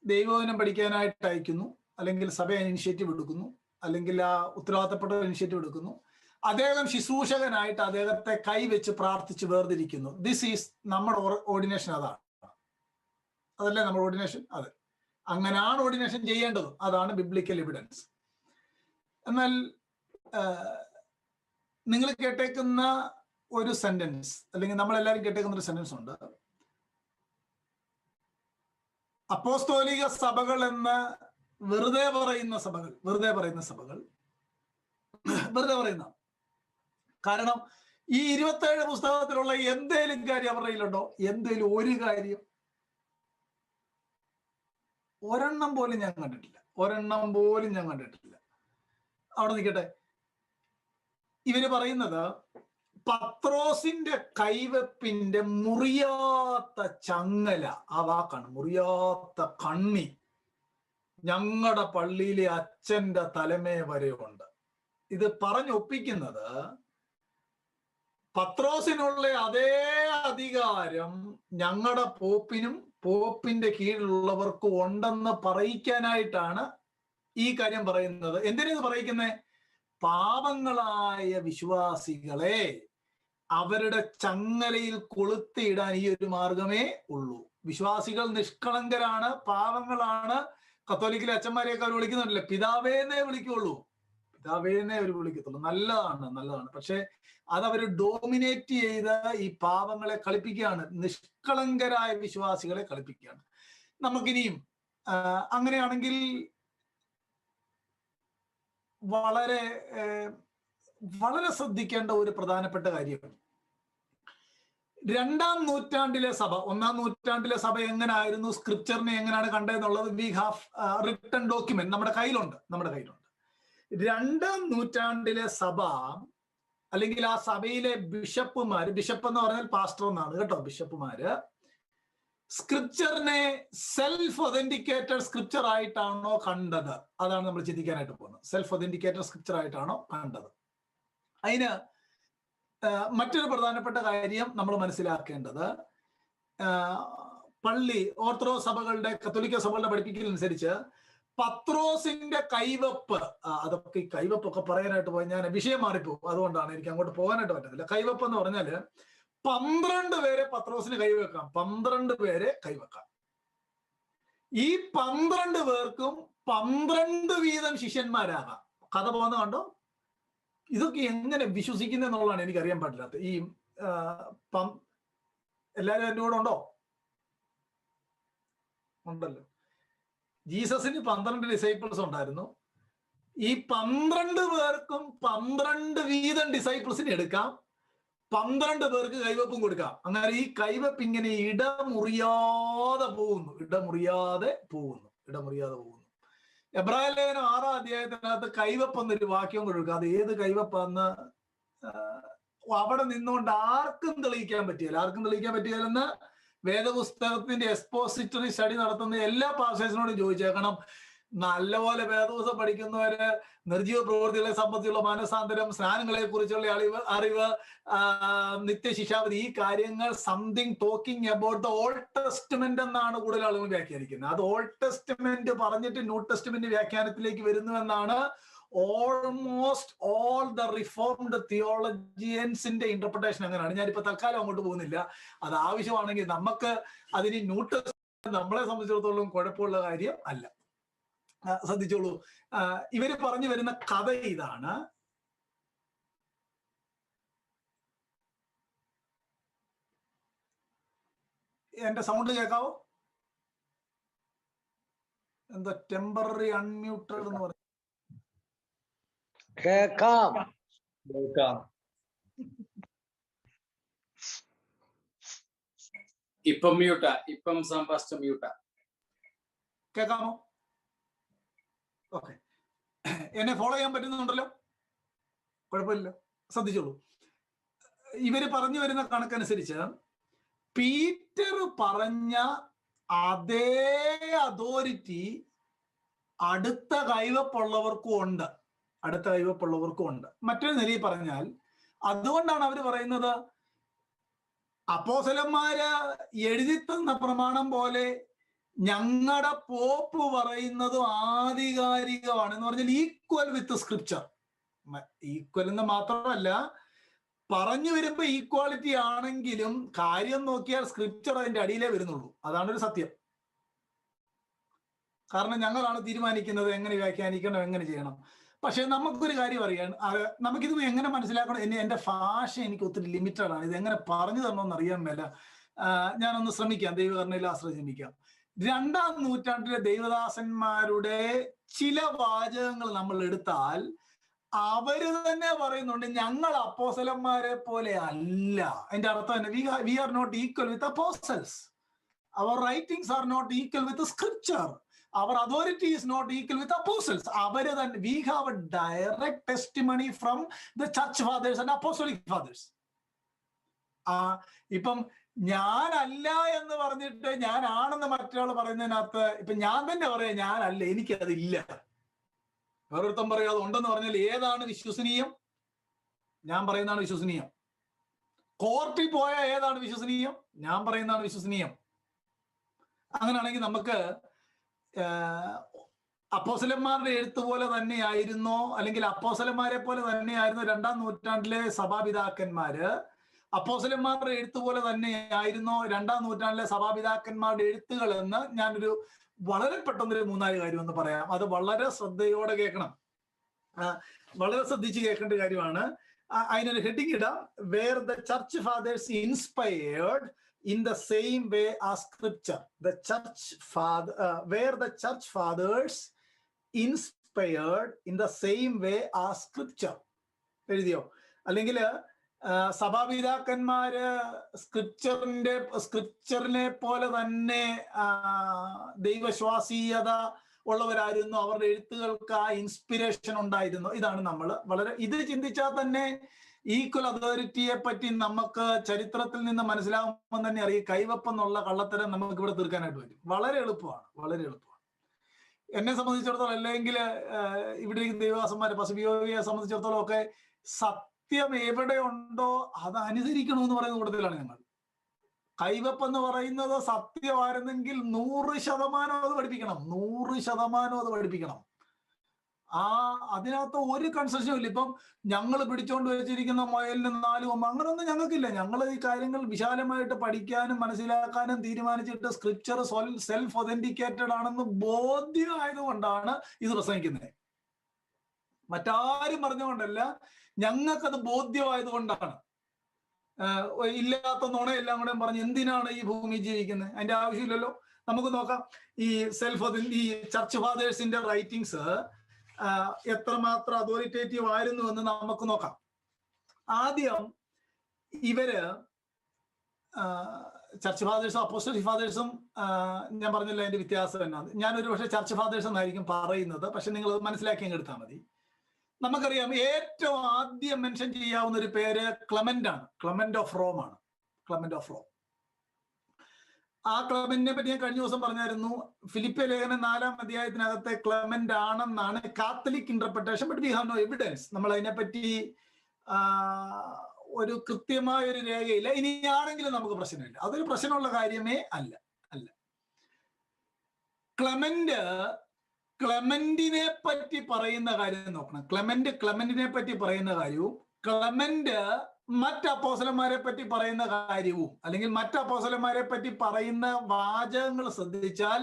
ദൈവവചനം പഠിക്കാനായിട്ട് അയക്കുന്നു, അല്ലെങ്കിൽ സഭ ഇനിഷ്യേറ്റീവ് എടുക്കുന്നു, അല്ലെങ്കിൽ ആ ഉത്തരവാദിത്തപ്പെട്ട ഇനിഷ്യേറ്റീവ് എടുക്കുന്നു. അദ്ദേഹം ശുശ്രൂഷകനായിട്ട് അദ്ദേഹത്തെ കൈവച്ച് പ്രാർത്ഥിച്ച് വേർതിരിക്കുന്നു. ദിസ് ഈസ് നമ്മുടെ ഓർഡിനേഷൻ. അതല്ലേ നമ്മുടെ ഓർഡിനേഷൻ? അതെ, അങ്ങനെയാണ് ഓർഡിനേഷൻ ചെയ്യേണ്ടത്. അതാണ് ബിബ്ലിക്കൽ എവിഡൻസ്. എന്നാൽ നിങ്ങൾ കേട്ടേക്കുന്ന ഒരു സെന്റൻസ്, അല്ലെങ്കിൽ നമ്മളെല്ലാവരും കേട്ടേക്കുന്ന ഒരു സെന്റൻസ് ഉണ്ട്. അപ്പോസ്തോലിക സഭകൾ എന്ന് വെറുതെ പറയുന്ന സഭകൾ. കാരണം ഈ 27 പുസ്തകത്തിലുള്ള എന്തേലും കാര്യം അവരുടെ കയ്യിലുണ്ടോ? എന്തേലും ഒരു കാര്യം? ഒരെണ്ണം പോലും ഞാൻ കണ്ടിട്ടില്ല. ഒരെണ്ണം പോലും ഞാൻ കണ്ടിട്ടില്ല. അവിടെ നിൽക്കട്ടെ. ഇവര് പറയുന്നത് പത്രോസിന്റെ കൈവെപ്പിന്റെ മുറിയാത്ത ചങ്ങല, ആ വാക്കാണ്, മുറിയാത്ത കണ്ണി ഞങ്ങളുടെ പള്ളിയിലെ അച്ഛന്റെ തലമേ വരെ ഉണ്ട്. ഇത് പറഞ്ഞൊപ്പിക്കുന്നത് പത്രോസിനുള്ള അതേ അധികാരം ഞങ്ങളുടെ പോപ്പിനും പോപ്പിന്റെ കീഴിലുള്ളവർക്കും ഉണ്ടെന്ന് പറയിക്കാനായിട്ടാണ് ഈ കാര്യം പറയുന്നത്. എന്തിനാ പറയിക്കുന്നത്? പാപങ്ങളായ വിശ്വാസികളെ അവരുടെ ചങ്ങലയിൽ കൊളുത്തിയിടാൻ ഈ ഒരു മാർഗമേ ഉള്ളൂ. വിശ്വാസികൾ നിഷ്കളങ്കരാണ്, പാവങ്ങളാണ്. കത്തോലിക്കിലെ അച്ഛന്മാരെയൊക്കെ അവർ വിളിക്കുന്നുണ്ടല്ലേ, പിതാവേന്നേ വിളിക്കുള്ളൂ, പിതാവേന്നേ അവർ വിളിക്കത്തുള്ളൂ. നല്ലതാണ്, നല്ലതാണ്. പക്ഷെ അതവര് ഡോമിനേറ്റ് ചെയ്ത് ഈ പാവങ്ങളെ കളിപ്പിക്കുകയാണ്, നിഷ്കളങ്കരായ വിശ്വാസികളെ കളിപ്പിക്കുകയാണ്. നമുക്കിനിയും അങ്ങനെയാണെങ്കിൽ വളരെ വളരെ ശ്രദ്ധിക്കേണ്ട ഒരു പ്രധാനപ്പെട്ട കാര്യം, 2-ാം നൂറ്റാണ്ടിലെ സഭ, 1-ാം നൂറ്റാണ്ടിലെ സഭ എങ്ങനെയായിരുന്നു, സ്ക്രിപ്ചറിനെ എങ്ങനെയാണ് കണ്ടതെന്നുള്ളത് വി ഹാവ് റിട്ടൺ ഡോക്യുമെന്റ് നമ്മുടെ കയ്യിലുണ്ട്. 2-ാം നൂറ്റാണ്ടിലെ സഭ അല്ലെങ്കിൽ ആ സഭയിലെ ബിഷപ്പുമാര്, ബിഷപ്പ് എന്ന് പറഞ്ഞാൽ പാസ്റ്റർ എന്നാണ് കേട്ടോ, ബിഷപ്പുമാര് സ്ക്രിപ്ചറിനെ സെൽഫ് ഒതന്റിക്കേറ്റഡ് സ്ക്രിപ്ചർ ആയിട്ടാണോ കണ്ടത്? അതാണ് നമ്മൾ ചിന്തിക്കാനായിട്ട് പോകുന്നത്. സെൽഫ് ഒതന്റിക്കേറ്റഡ് സ്ക്രിപ്ചർ ആയിട്ടാണോ കണ്ടത്? അതിന് മറ്റൊരു പ്രധാനപ്പെട്ട കാര്യം നമ്മൾ മനസ്സിലാക്കേണ്ടത്, പള്ളി ഓർത്തഡോക്സ് സഭകളുടെ, കത്തോലിക്ക സഭകളുടെ പഠിപ്പിക്കലനുസരിച്ച് പത്രോസിന്റെ കൈവപ്പ്, അതൊക്കെ ഈ കൈവപ്പൊക്കെ പറയാനായിട്ട് പോയി ഞാൻ വിഷയം മാറിപ്പോകും, അതുകൊണ്ടാണ് എനിക്ക് അങ്ങോട്ട് പോകാനായിട്ട് പറ്റത്തില്ല. കൈവപ്പ് എന്ന് പറഞ്ഞാല് 12 പേരെ പത്രോസിന് കൈവെക്കാം, 12 പേരെ കൈവെക്കാം. ഈ 12 പേർക്കും 12 വീതം ശിഷ്യന്മാരാകാം. കഥ പോകുന്ന കണ്ടോ? ഇതൊക്കെ എങ്ങനെ വിശ്വസിക്കുന്നെന്നുള്ളതാണ് എനിക്ക് അറിയാൻ പാടില്ലാത്ത. ഈ എല്ലാവരും എൻ്റെ കൂടെ ഉണ്ടോ? ഉണ്ടല്ലോ. ജീസസിന് 12 ഡിസൈപ്പിൾസ് ഉണ്ടായിരുന്നു. ഈ 12 പേർക്കും 12 വീതം ഡിസൈപ്പിൾസിന് എടുക്കാം, 12 പേർക്ക് കൈവെപ്പും കൊടുക്കാം. അങ്ങനെ ഈ കൈവെപ്പ് ഇങ്ങനെ ഇടമുറിയാതെ പോകുന്നു. എബ്രായ ലേഖനം 6-ാം അധ്യായത്തിനകത്ത് കൈവെപ്പ് എന്നൊരു വാക്യം കൊടുക്കുക. അത് ഏത് കൈവെപ്പാന്ന് അവിടെ നിന്നുകൊണ്ട് ആർക്കും തെളിയിക്കാൻ പറ്റിയാലെന്ന് വേദപുസ്തകത്തിന്റെ എക്സ്പോസിറ്ററി സ്റ്റഡി നടത്തുന്ന എല്ലാ പാസ്റ്റേഴ്സിനോടും ചോദിച്ചേക്കണം. നല്ലപോലെ വേദപുസ്തകം പഠിക്കുന്നവര് നിർജീവ പ്രവൃത്തികളെ സംബന്ധിച്ചുള്ള മാനസാന്തരം, സ്നാനങ്ങളെ കുറിച്ചുള്ള അറിവ്, നിത്യശിക്ഷാവധി, ഈ കാര്യങ്ങൾ something talking about the Old Testament എന്നാണ് കൂടുതൽ ആളുകൾ വ്യാഖ്യാനിക്കുന്നത്. അത് ഓൾഡ് ടെസ്റ്റ്മെന്റ് പറഞ്ഞിട്ട് ന്യൂ ടെസ്റ്റ്മെന്റ് വ്യാഖ്യാനത്തിലേക്ക് വരുന്നുവെന്നാണ് ഓൾമോസ്റ്റ് ഓൾ ദ റിഫോംഡ് തിയോളജിയൻസിന്റെ ഇന്റർപ്രിട്ടേഷൻ. അങ്ങനെയാണ്. ഞാനിപ്പോ തൽക്കാലം അങ്ങോട്ട് പോകുന്നില്ല. അത് ആവശ്യമാണെങ്കിൽ നമുക്ക് അതിന് ന്യൂ ടെസ്റ്റ്മെന്റ് നമ്മളെ സംബന്ധിച്ചിടത്തോളം കുഴപ്പമുള്ള കാര്യം അല്ല. ശ്രദ്ധിച്ചോളൂ. ഇവര് പറഞ്ഞു വരുന്ന കഥ ഇതാണ്. എന്റെ സൗണ്ട് കേൾക്കാവോ? എന്താ ടെമ്പററി അൺമ്യൂട്ടഡ് എന്ന് പറഞ്ഞു? കേൾക്കാം. ഇപ്പം മ്യൂട്ടാ, ഇപ്പം സാമ്പാസ്റ്റ് മ്യൂട്ടാ. കേൾക്കാമോ? ഓക്കെ. എന്നെ ഫോളോ ചെയ്യാൻ പറ്റുന്നുണ്ടല്ലോ, കുഴപ്പമില്ല. ശ്രദ്ധിച്ചോളൂ. ഇവര് പറഞ്ഞു വരുന്ന കണക്കനുസരിച്ച് പീറ്റർ പറഞ്ഞ അതേ അതോറിറ്റി അടുത്ത കൈവപ്പുള്ളവർക്കും ഉണ്ട്. മറ്റൊരു നിലയിൽ പറഞ്ഞാൽ, അതുകൊണ്ടാണ് അവർ പറയുന്നത് അപ്പോസ്തലന്മാര് എഴുതി തന്ന പ്രമാണം പോലെ ഞങ്ങളുടെ പോപ്പ് പറയുന്നത് ആധികാരികമാണ് എന്ന് പറഞ്ഞാൽ ഈക്വൽ വിത്ത് സ്ക്രിപ്ചർ. ഈക്വൽ എന്ന് മാത്രമല്ല, പറഞ്ഞു വരുമ്പോ ഈക്വാളിറ്റി ആണെങ്കിലും കാര്യം നോക്കിയാൽ സ്ക്രിപ്ചർ അതിന്റെ അടിയിലേ വരുന്നുള്ളൂ. അതാണ് ഒരു സത്യം. കാരണം ഞങ്ങളാണ് തീരുമാനിക്കുന്നത് എങ്ങനെ വ്യാഖ്യാനിക്കണം, എങ്ങനെ ചെയ്യണം. പക്ഷെ നമുക്കൊരു കാര്യം അറിയാൻ, നമുക്കിത് എങ്ങനെ മനസ്സിലാക്കണം. എന്റെ ഭാഷ എനിക്ക് ഒത്തിരി ലിമിറ്റഡ് ആണ്. ഇത് എങ്ങനെ പറഞ്ഞു തരണമെന്ന് അറിയാൻ മേല. ഞാനൊന്ന് ശ്രമിക്കാം, ദൈവകരുണയിൽ ശ്രമിക്കാം. 2-ാം നൂറ്റാണ്ടിലെ ദൈവദാസന്മാരുടെ ചില വാചകങ്ങൾ നമ്മൾ എടുത്താൽ അവര് തന്നെ പറയുന്നുണ്ട് ഞങ്ങൾ അപ്പോസ്തലന്മാരെ പോലെ അല്ല. അതിന്റെ അർത്ഥം തന്നെ we are not equal with apostles. അവർ writings are not equal with scripture. our authority is not equal with apostles. We have a direct testimony from the church fathers and apostolic fathers. ഇപ്പം ഞാനല്ല എന്ന് പറഞ്ഞിട്ട് ഞാനാണെന്ന് മറ്റൊരാൾ പറയുന്നതിനകത്ത് ഇപ്പൊ ഞാൻ തന്നെ പറയാം ഞാനല്ല, എനിക്കതില്ല. വേറൊരുത്തം പറയും അത് ഉണ്ടെന്ന് പറഞ്ഞാൽ ഏതാണ് വിശ്വസനീയം? ഞാൻ പറയുന്നതാണ് വിശ്വസനീയം. കോർട്ടിൽ പോയാൽ ഏതാണ് വിശ്വസനീയം? ഞാൻ പറയുന്നതാണ് വിശ്വസനീയം. അങ്ങനെയാണെങ്കിൽ നമുക്ക് അപ്പോസ്തലന്മാരുടെ എഴുത്ത് പോലെ തന്നെയായിരുന്നോ, അല്ലെങ്കിൽ അപ്പോസ്തലന്മാരെ പോലെ തന്നെയായിരുന്നു 2-ാം നൂറ്റാണ്ടിലെ സഭാപിതാക്കന്മാര്? അപ്പോസ്തലന്മാരുടെ എഴുത്ത് പോലെ തന്നെയായിരുന്നോ 2-ാം നൂറ്റാണ്ടിലെ സഭാപിതാക്കന്മാരുടെ എഴുത്തുകൾ എന്ന് ഞാനൊരു വളരെ പെട്ടെന്നൊരു 3-4 കാര്യം എന്ന് പറയാം. അത് വളരെ ശ്രദ്ധയോടെ കേൾക്കണം, വളരെ ശ്രദ്ധിച്ച് കേൾക്കേണ്ട കാര്യമാണ്. അതിനൊരു ഹെഡിങ് ഇടാം, where the church fathers inspired in the same way as scripture. Where the church fathers inspired in the same way as scripture. എഴുതിയോ? അല്ലെങ്കിൽ സഭാപിതാക്കന്മാര് സ്ക്രിപ്ചറിനെ പോലെ തന്നെ ദൈവശ്വാസീയത ഉള്ളവരായിരുന്നു, അവരുടെ എഴുത്തുകൾക്ക് ആ ഇൻസ്പിരേഷൻ ഉണ്ടായിരുന്നു. ഇതാണ് നമ്മൾ ഇത് ചിന്തിച്ചാൽ തന്നെ ഈക്വൽ അതോറിറ്റിയെ പറ്റി നമുക്ക് ചരിത്രത്തിൽ നിന്ന് മനസ്സിലാകുമ്പോൾ തന്നെ അറിയാം, കൈവപ്പെന്നുള്ള കള്ളത്തരം നമുക്ക് ഇവിടെ തീർക്കാനായിട്ട് പറ്റും. വളരെ എളുപ്പമാണ്, വളരെ എളുപ്പമാണ്. എന്നെ സംബന്ധിച്ചിടത്തോളം, അല്ലെങ്കിൽ ഇവിടെ ദൈവദാസന്മാരെ പശുവിയെ സംബന്ധിച്ചിടത്തോളം ഒക്കെ സത്യം എവിടെ ഉണ്ടോ അത് അനുസരിക്കണമെന്ന് പറയുന്ന കൂട്ടത്തിലാണ് ഞങ്ങൾ. കൈവപ്പെന്ന് പറയുന്നത് സത്യമായിരുന്നെങ്കിൽ 100% അത് പഠിപ്പിക്കണം, 100% അത് പഠിപ്പിക്കണം. അതിനകത്ത് ഒരു കൺസെഷനും ഇല്ല. ഇപ്പം ഞങ്ങൾ പിടിച്ചോണ്ട് വെച്ചിരിക്കുന്ന മൊയലിന് 4 കൊമ്പ് അങ്ങനൊന്നും ഞങ്ങൾക്കില്ല. ഞങ്ങൾ ഈ കാര്യങ്ങൾ വിശാലമായിട്ട് പഠിക്കാനും മനസ്സിലാക്കാനും തീരുമാനിച്ചിട്ട് സ്ക്രിപ്ചർ സെൽഫ് ഒതന്റിക്കേറ്റഡ് ആണെന്ന് ബോധ്യമായതുകൊണ്ടാണ് ഇത് പ്രസംഗിക്കുന്നത്. മറ്റാരും പറഞ്ഞുകൊണ്ടല്ല, ഞങ്ങൾക്കത് ബോധ്യമായതുകൊണ്ടാണ്. ഇല്ലാത്ത നുണയെല്ലാം കൂടെ പറഞ്ഞ് എന്തിനാണ് ഈ ഭൂമി ജീവിക്കുന്നത്? അതിന്റെ ആവശ്യമില്ലല്ലോ. നമുക്ക് നോക്കാം ഈ ഈ ചർച്ച് ഫാദേഴ്സിന്റെ റൈറ്റിങ്സ് എത്രമാത്രം അതോറിറ്റേറ്റീവ് ആയിരുന്നു എന്ന് നമുക്ക് നോക്കാം. ആദ്യം ഇവര് ചർച്ച് ഫാദേഴ്സും അപ്പോസ്റ്റലിക് ഫാദേഴ്സും ഞാൻ പറഞ്ഞില്ല അതിന്റെ വ്യത്യാസം എന്നാണ്. ഞാനൊരു പക്ഷേ ചർച്ച് ഫാദേഴ്സ് എന്നായിരിക്കും പറയുന്നത്, പക്ഷെ നിങ്ങൾ മനസ്സിലാക്കി എടുത്താൽ മതി. നമുക്കറിയാം ഏറ്റവും ആദ്യം മെൻഷൻ ചെയ്യാവുന്ന ഒരു പേര് ക്ലെമന്റ് ആണ്. ക്ലെമന്റ് ഓഫ് റോം ആണ്. Clement of Rome. ആ ക്ലെമന്റിനെ പറ്റി ഞാൻ കഴിഞ്ഞ ദിവസം പറഞ്ഞായിരുന്നു. ഫിലിപ്പിയ ലേഖനം 4-ാം അധ്യായത്തിനകത്തെ ക്ലെമന്റ് ആണെന്നാണ് Catholic interpretation. But we have no evidence. നമ്മൾ അതിനെപ്പറ്റി ഒരു കൃത്യമായ ഒരു രേഖയില്ല. ഇനിയാണെങ്കിലും നമുക്ക് പ്രശ്നമില്ല, അതൊരു പ്രശ്നമുള്ള കാര്യമേ അല്ല. ക്ലെമന്റിനെ പറ്റി പറയുന്ന കാര്യം നോക്കണം. ക്ലെമന്റിനെ പറ്റി പറയുന്ന കാര്യവും ക്ലെമന്റ് മറ്റ് അപ്പോസ്തലന്മാരെ പറ്റി പറയുന്ന കാര്യവും, അല്ലെങ്കിൽ മറ്റ് അപ്പോസ്തലന്മാരെ പറ്റി പറയുന്ന വാചകങ്ങൾ ശ്രദ്ധിച്ചാൽ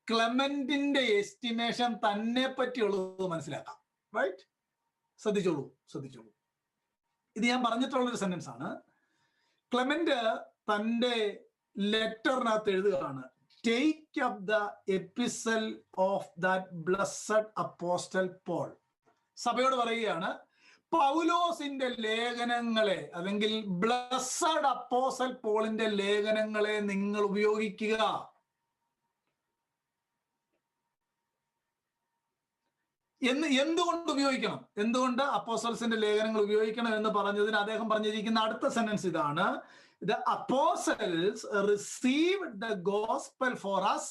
ക്ലെമന്റിന്റെ എസ്റ്റിമേഷൻ തന്നെ പറ്റിയുള്ളത് മനസ്സിലാക്കാം. റൈറ്റ്? ശ്രദ്ധിച്ചോളൂ. ഇത് ഞാൻ പറഞ്ഞിട്ടുള്ളൊരു സെന്റൻസ് ആണ്. ക്ലെമന്റ് തന്റെ ലെറ്ററിനകത്ത് എഴുതുകയാണ്, take up the epistle of that blessed apostle Paul. സഭയോട് പറയുകയാണ്, പൗലോസിന്റെ ലേഖനങ്ങളെ, അല്ലെങ്കിൽ ബ്ലെസ്സഡ് അപ്പോസ്റ്റൽ പോളിന്റെ ലേഖനങ്ങളെ നിങ്ങൾ ഉപയോഗിക്കുക. എന്തുകൊണ്ട് ഉപയോഗിക്കണം? എന്തുകൊണ്ട് അപ്പോസ്റ്റൽസിന്റെ ലേഖനങ്ങൾ ഉപയോഗിക്കണം എന്ന് പറഞ്ഞതിന് അദ്ദേഹം പറഞ്ഞിരിക്കുന്ന അടുത്ത സെന്റൻസ് ഇതാണ്: The apostles received the gospel for us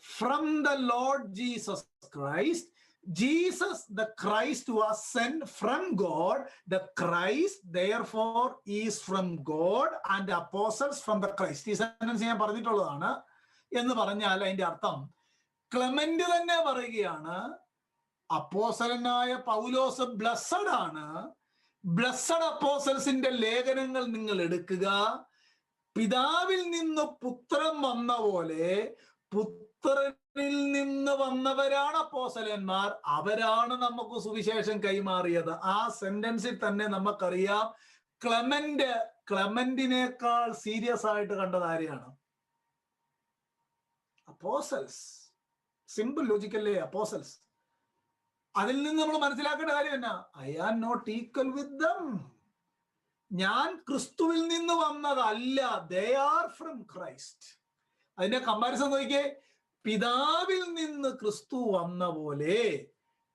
from the Lord Jesus Christ. Jesus, the Christ, was sent from God. The Christ, therefore, is from God, and the apostles from the Christ. ഈ sentence ഞാൻ പറഞ്ഞിട്ടുള്ളതാണ്. എന്ന് പറഞ്ഞാൽ അതിന്റെ അർത്ഥം Clement തന്നെ പറയുകയാണ്, അപ്പോസ്തലനായ പൗലോസ് ബ്ലെസ്സഡ് ആണ്. ബ്ലെസ്സഡ് അപ്പോസ്റ്റൽസിന്റെ ലേഖനങ്ങൾ നിങ്ങൾ എടുക്കുക. പിതാവിൽ നിന്ന് പുത്രൻ വന്ന പോലെ പുത്രനിൽ നിന്ന് വന്നവരാണ് അപ്പോസ്തലന്മാർ. അവരാണ് നമുക്ക് സുവിശേഷം കൈമാറിയത്. ആ സെന്റൻസിൽ തന്നെ നമുക്കറിയാം ക്ലെമന്റിനേക്കാൾ സീരിയസ് ആയിട്ട് കണ്ടത് ആരെയാണ്? അപ്പോസ്റ്റൽസ്. സിമ്പിൾ ലോജിക്കല്ലേ? അപ്പോസ്റ്റൽസ്. അതിൽ നിന്ന് നമ്മൾ മനസ്സിലാക്കേണ്ട കാര്യം എന്നാ? I am not equal with them. ഞാൻ ക്രിസ്തുവിൽ നിന്ന് വന്നതല്ല. They are from Christ. അതിന്റെ കമ്പാരിസൺ നോക്കിയേ. പിതാവിൽ നിന്ന് ക്രിസ്തു വന്ന പോലെ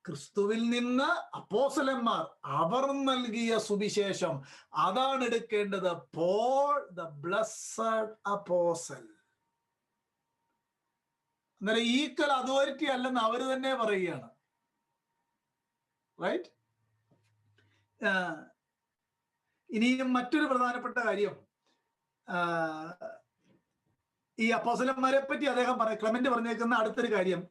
ക്രിസ്തുവിൽ നിന്ന് അപ്പോസ്തലന്മാർ അവർ നൽകിയ സുവിശേഷം അതാണ് എടുക്കേണ്ടത്. Paul the blessed apostle. അന്നേരം ഈക്വൽ അതോറിറ്റി അല്ലെന്ന് അവർ തന്നെ പറയുകയാണ്. റൈറ്റ്. ഇനിയും മറ്റൊരു പ്രധാനപ്പെട്ട കാര്യം, ഈ അപ്പോസ്തലന്മാരെ പറ്റി അദ്ദേഹം ക്ലെമന്റ് പറഞ്ഞേക്കുന്ന അടുത്തൊരു കാര്യം,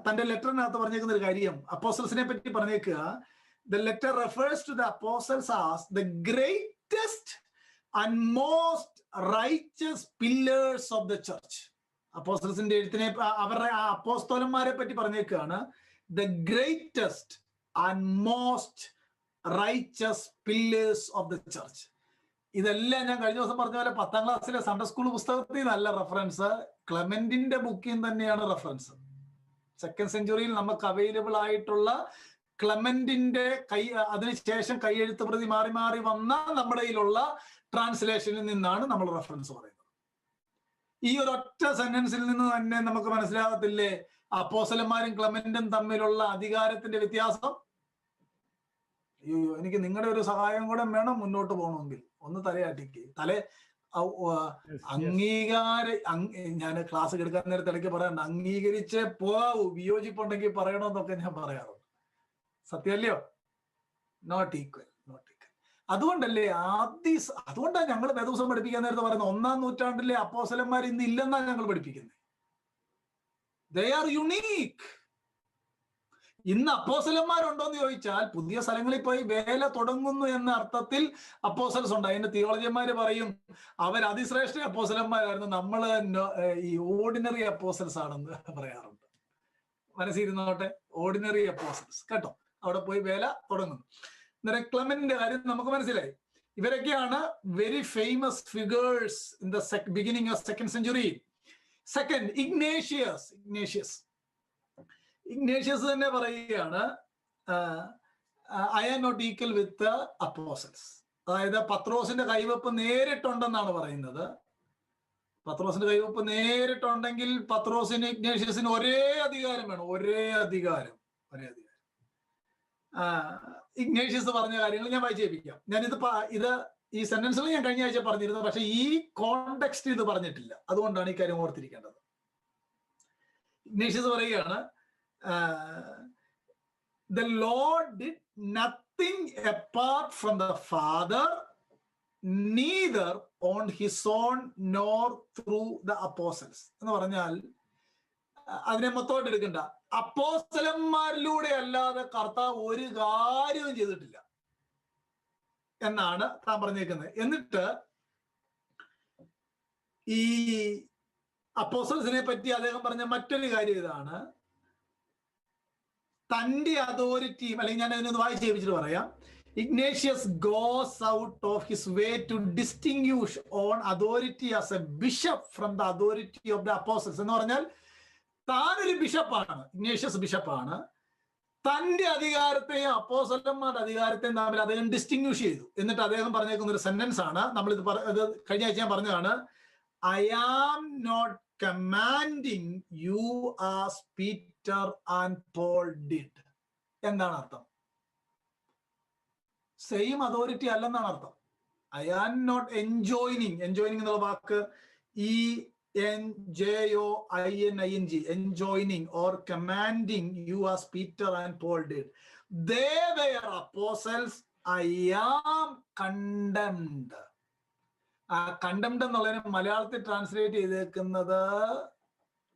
തന്റെ ലെറ്ററിനകത്ത് പറഞ്ഞേക്കുന്ന ഒരു കാര്യം, അപ്പോസ്റ്റൽസിനെ പറ്റി പറഞ്ഞേക്കുക, the letter refers to the apostles as the greatest and most righteous pillars of the church. അപ്പോസ്റ്റൽസിന്റെ എഴുത്തിനെ അവരുടെ അപ്പോസ്തലന്മാരെ പറ്റി പറഞ്ഞേക്കുകയാണ് the greatest and most righteous pillars of the church. ഇതെല്ലാം ഞാൻ കഴിഞ്ഞ ദിവസം പറഞ്ഞ പോലെ 10ാം ക്ലാസ്സിലെ സൺഡേ സ്കൂൾ പുസ്തകത്തിൽ നല്ല റെഫറൻസ്, ക്ലെമന്റിന്റെ ബുക്കിൽ തന്നെയാണ് റെഫറൻസ്. 2nd സെഞ്ചുറിയിൽ നമുക്ക് അവൈലബിൾ ആയിട്ടുള്ള ക്ലെമന്റിന്റെ അതിനുശേഷം കൈയെഴുത്ത് പ്രതി മാറി മാറി വന്ന നമ്മുടെ കയ്യിലുള്ള ട്രാൻസ്ലേഷനിൽ നിന്നാണ് നമ്മൾ റെഫറൻസ് പറയുന്നത്. ഈ ഒരു ഒറ്റ സെന്റൻസിൽ നിന്ന് തന്നെ നമുക്ക് മനസ്സിലാകത്തില്ലേ അപ്പോസ്തലന്മാരും ക്ലെമന്റും തമ്മിലുള്ള അധികാരത്തിന്റെ വ്യത്യാസം? അയ്യോ, എനിക്ക് നിങ്ങളുടെ ഒരു സഹായം കൂടെ വേണം മുന്നോട്ട് പോകണമെങ്കിൽ. ഒന്ന് തലയാട്ടിക്ക് ഞാൻ ക്ലാസ് എടുക്കാൻ നേരത്തെ ഇടയ്ക്ക് പറയാറുണ്ട്, അംഗീകരിച്ച് പോകാവൂ, വിയോജിപ്പുണ്ടെങ്കിൽ പറയണമെന്നൊക്കെ ഞാൻ പറയാറുണ്ട്. സത്യമല്ലയോ? Not equal. അതുകൊണ്ടല്ലേ അതുകൊണ്ടാണ് ഞങ്ങൾ വേദപുസ്തകം പഠിപ്പിക്കാൻ നേരത്തെ പറയുന്നത് 1ാം നൂറ്റാണ്ടിലെ അപ്പോസ്തലന്മാർ ഇന്ന് ഇല്ലെന്നാണ് ഞങ്ങൾ പഠിപ്പിക്കുന്നത്. They are unique. ഇന്ന് അപ്പോസ്തലന്മാരുണ്ടോന്ന് ചോദിച്ചാൽ പുതിയ സ്ഥലങ്ങളിൽ പോയി വേല തുടങ്ങുന്നു എന്ന അർത്ഥത്തിൽ അപ്പോസ്തലൻസ് ഉണ്ട്. അതിന്റെ തിയോളജിയന്മാര് പറയും അവർ അതിശ്രേഷ്ഠ അപ്പോസ്തലന്മാരായിരുന്നു, നമ്മള് ഈ ഓർഡിനറി അപ്പോസ്തലൻസ് ആണെന്ന് പറയാറുണ്ട്. മനസ്സിരുന്നോട്ടെ, ഓർഡിനറി അപ്പോസ്തലൻസ് കേട്ടോ, അവിടെ പോയി വേല തുടങ്ങുന്നു. അന്നേരം ക്ലെമന്റിന്റെ കാര്യം നമുക്ക് മനസ്സിലായി. ഇവരൊക്കെയാണ് very famous figures in the beginning of 2nd century. Second, Ignatius തന്നെ പറയുകയാണ് I am not equal with apostles. അതായത് പത്രോസിന്റെ കൈവപ്പ് നേരിട്ടുണ്ടെന്നാണ് പറയുന്നത്. പത്രോസിന്റെ കൈവപ്പ് നേരിട്ടുണ്ടെങ്കിൽ പത്രോസിന് ഇഗ്നേഷ്യസിന് ഒരേ അധികാരം വേണം, ഒരേ അധികാരം. ഇഗ്നേഷ്യസ് പറഞ്ഞ കാര്യങ്ങൾ ഞാൻ വായിച്ചേൽപ്പിക്കാം. ഇത് ഈ സെന്റൻസിൽ ഞാൻ കഴിഞ്ഞ ആഴ്ച പറഞ്ഞിരുന്നു, പക്ഷെ ഈ കോണ്ടെക്സ്റ്റ് ഇത് പറഞ്ഞിട്ടില്ല. അതുകൊണ്ടാണ് ഈ കാര്യം ഓർത്തിരിക്കേണ്ടത്. ഇഗ്നേഷ്യസ് പറയുകയാണ് the Lord did nothing apart from the Father, neither on his own nor through the apostles. എന്ന് പറഞ്ഞാൽ അതിനെ മൊത്തമായിട്ട് എടുക്കണ്ട, അപ്പോസ്തലന്മാരിലൂടെ അല്ലാതെ കർത്താവ് ഒരു കാര്യവും ചെയ്തിട്ടില്ല എന്നാണ് താൻ പറഞ്ഞേക്കുന്നത്. എന്നിട്ട് ഈ അപ്പോസ്തലൻസിനെ പറ്റി അദ്ദേഹം പറഞ്ഞ മറ്റൊരു കാര്യം ഇതാണ്, തന്റെ അതോറിറ്റിയും, അല്ലെങ്കിൽ ഞാൻ അതിനൊന്ന് വായിച്ച് കേൾപ്പിച്ചിട്ട് പറയാം. Ignatius goes out of his way to distinguish on authority as a bishop from the authority of the apostles. എന്ന് പറഞ്ഞാൽ താനൊരു ബിഷപ്പാണ്, ഇഗ്നേഷ്യസ് ബിഷപ്പാണ്. തന്റെ അധികാരത്തെയും അപ്പോസ്തലന്മാരുടെ അധികാരത്തെയും തമ്മിൽ അദ്ദേഹം ഡിസ്റ്റിങ്വിഷ് ചെയ്തു. എന്നിട്ട് അദ്ദേഹം പറഞ്ഞേക്കുന്ന ഒരു സെന്റൻസ് ആണ്, നമ്മളിത് കഴിഞ്ഞ ആഴ്ച ഞാൻ പറഞ്ഞതാണ്, I am not commanding you as Peter and Paul did. എന്താണ് അർത്ഥം? സെയിം അതോറിറ്റി അല്ലെന്നാണ് അർത്ഥം. ഐ ആം നോട്ട് എൻജോയിനിങ് എന്നുള്ള വാക്ക് ENJOINING, enjoining or commanding you as Peter and Paul did. They were apostles, I am condemned. Condemned എന്നുള്ളതിനെ മലയാളത്തിൽ translate ചെയ്തേക്കുന്നത്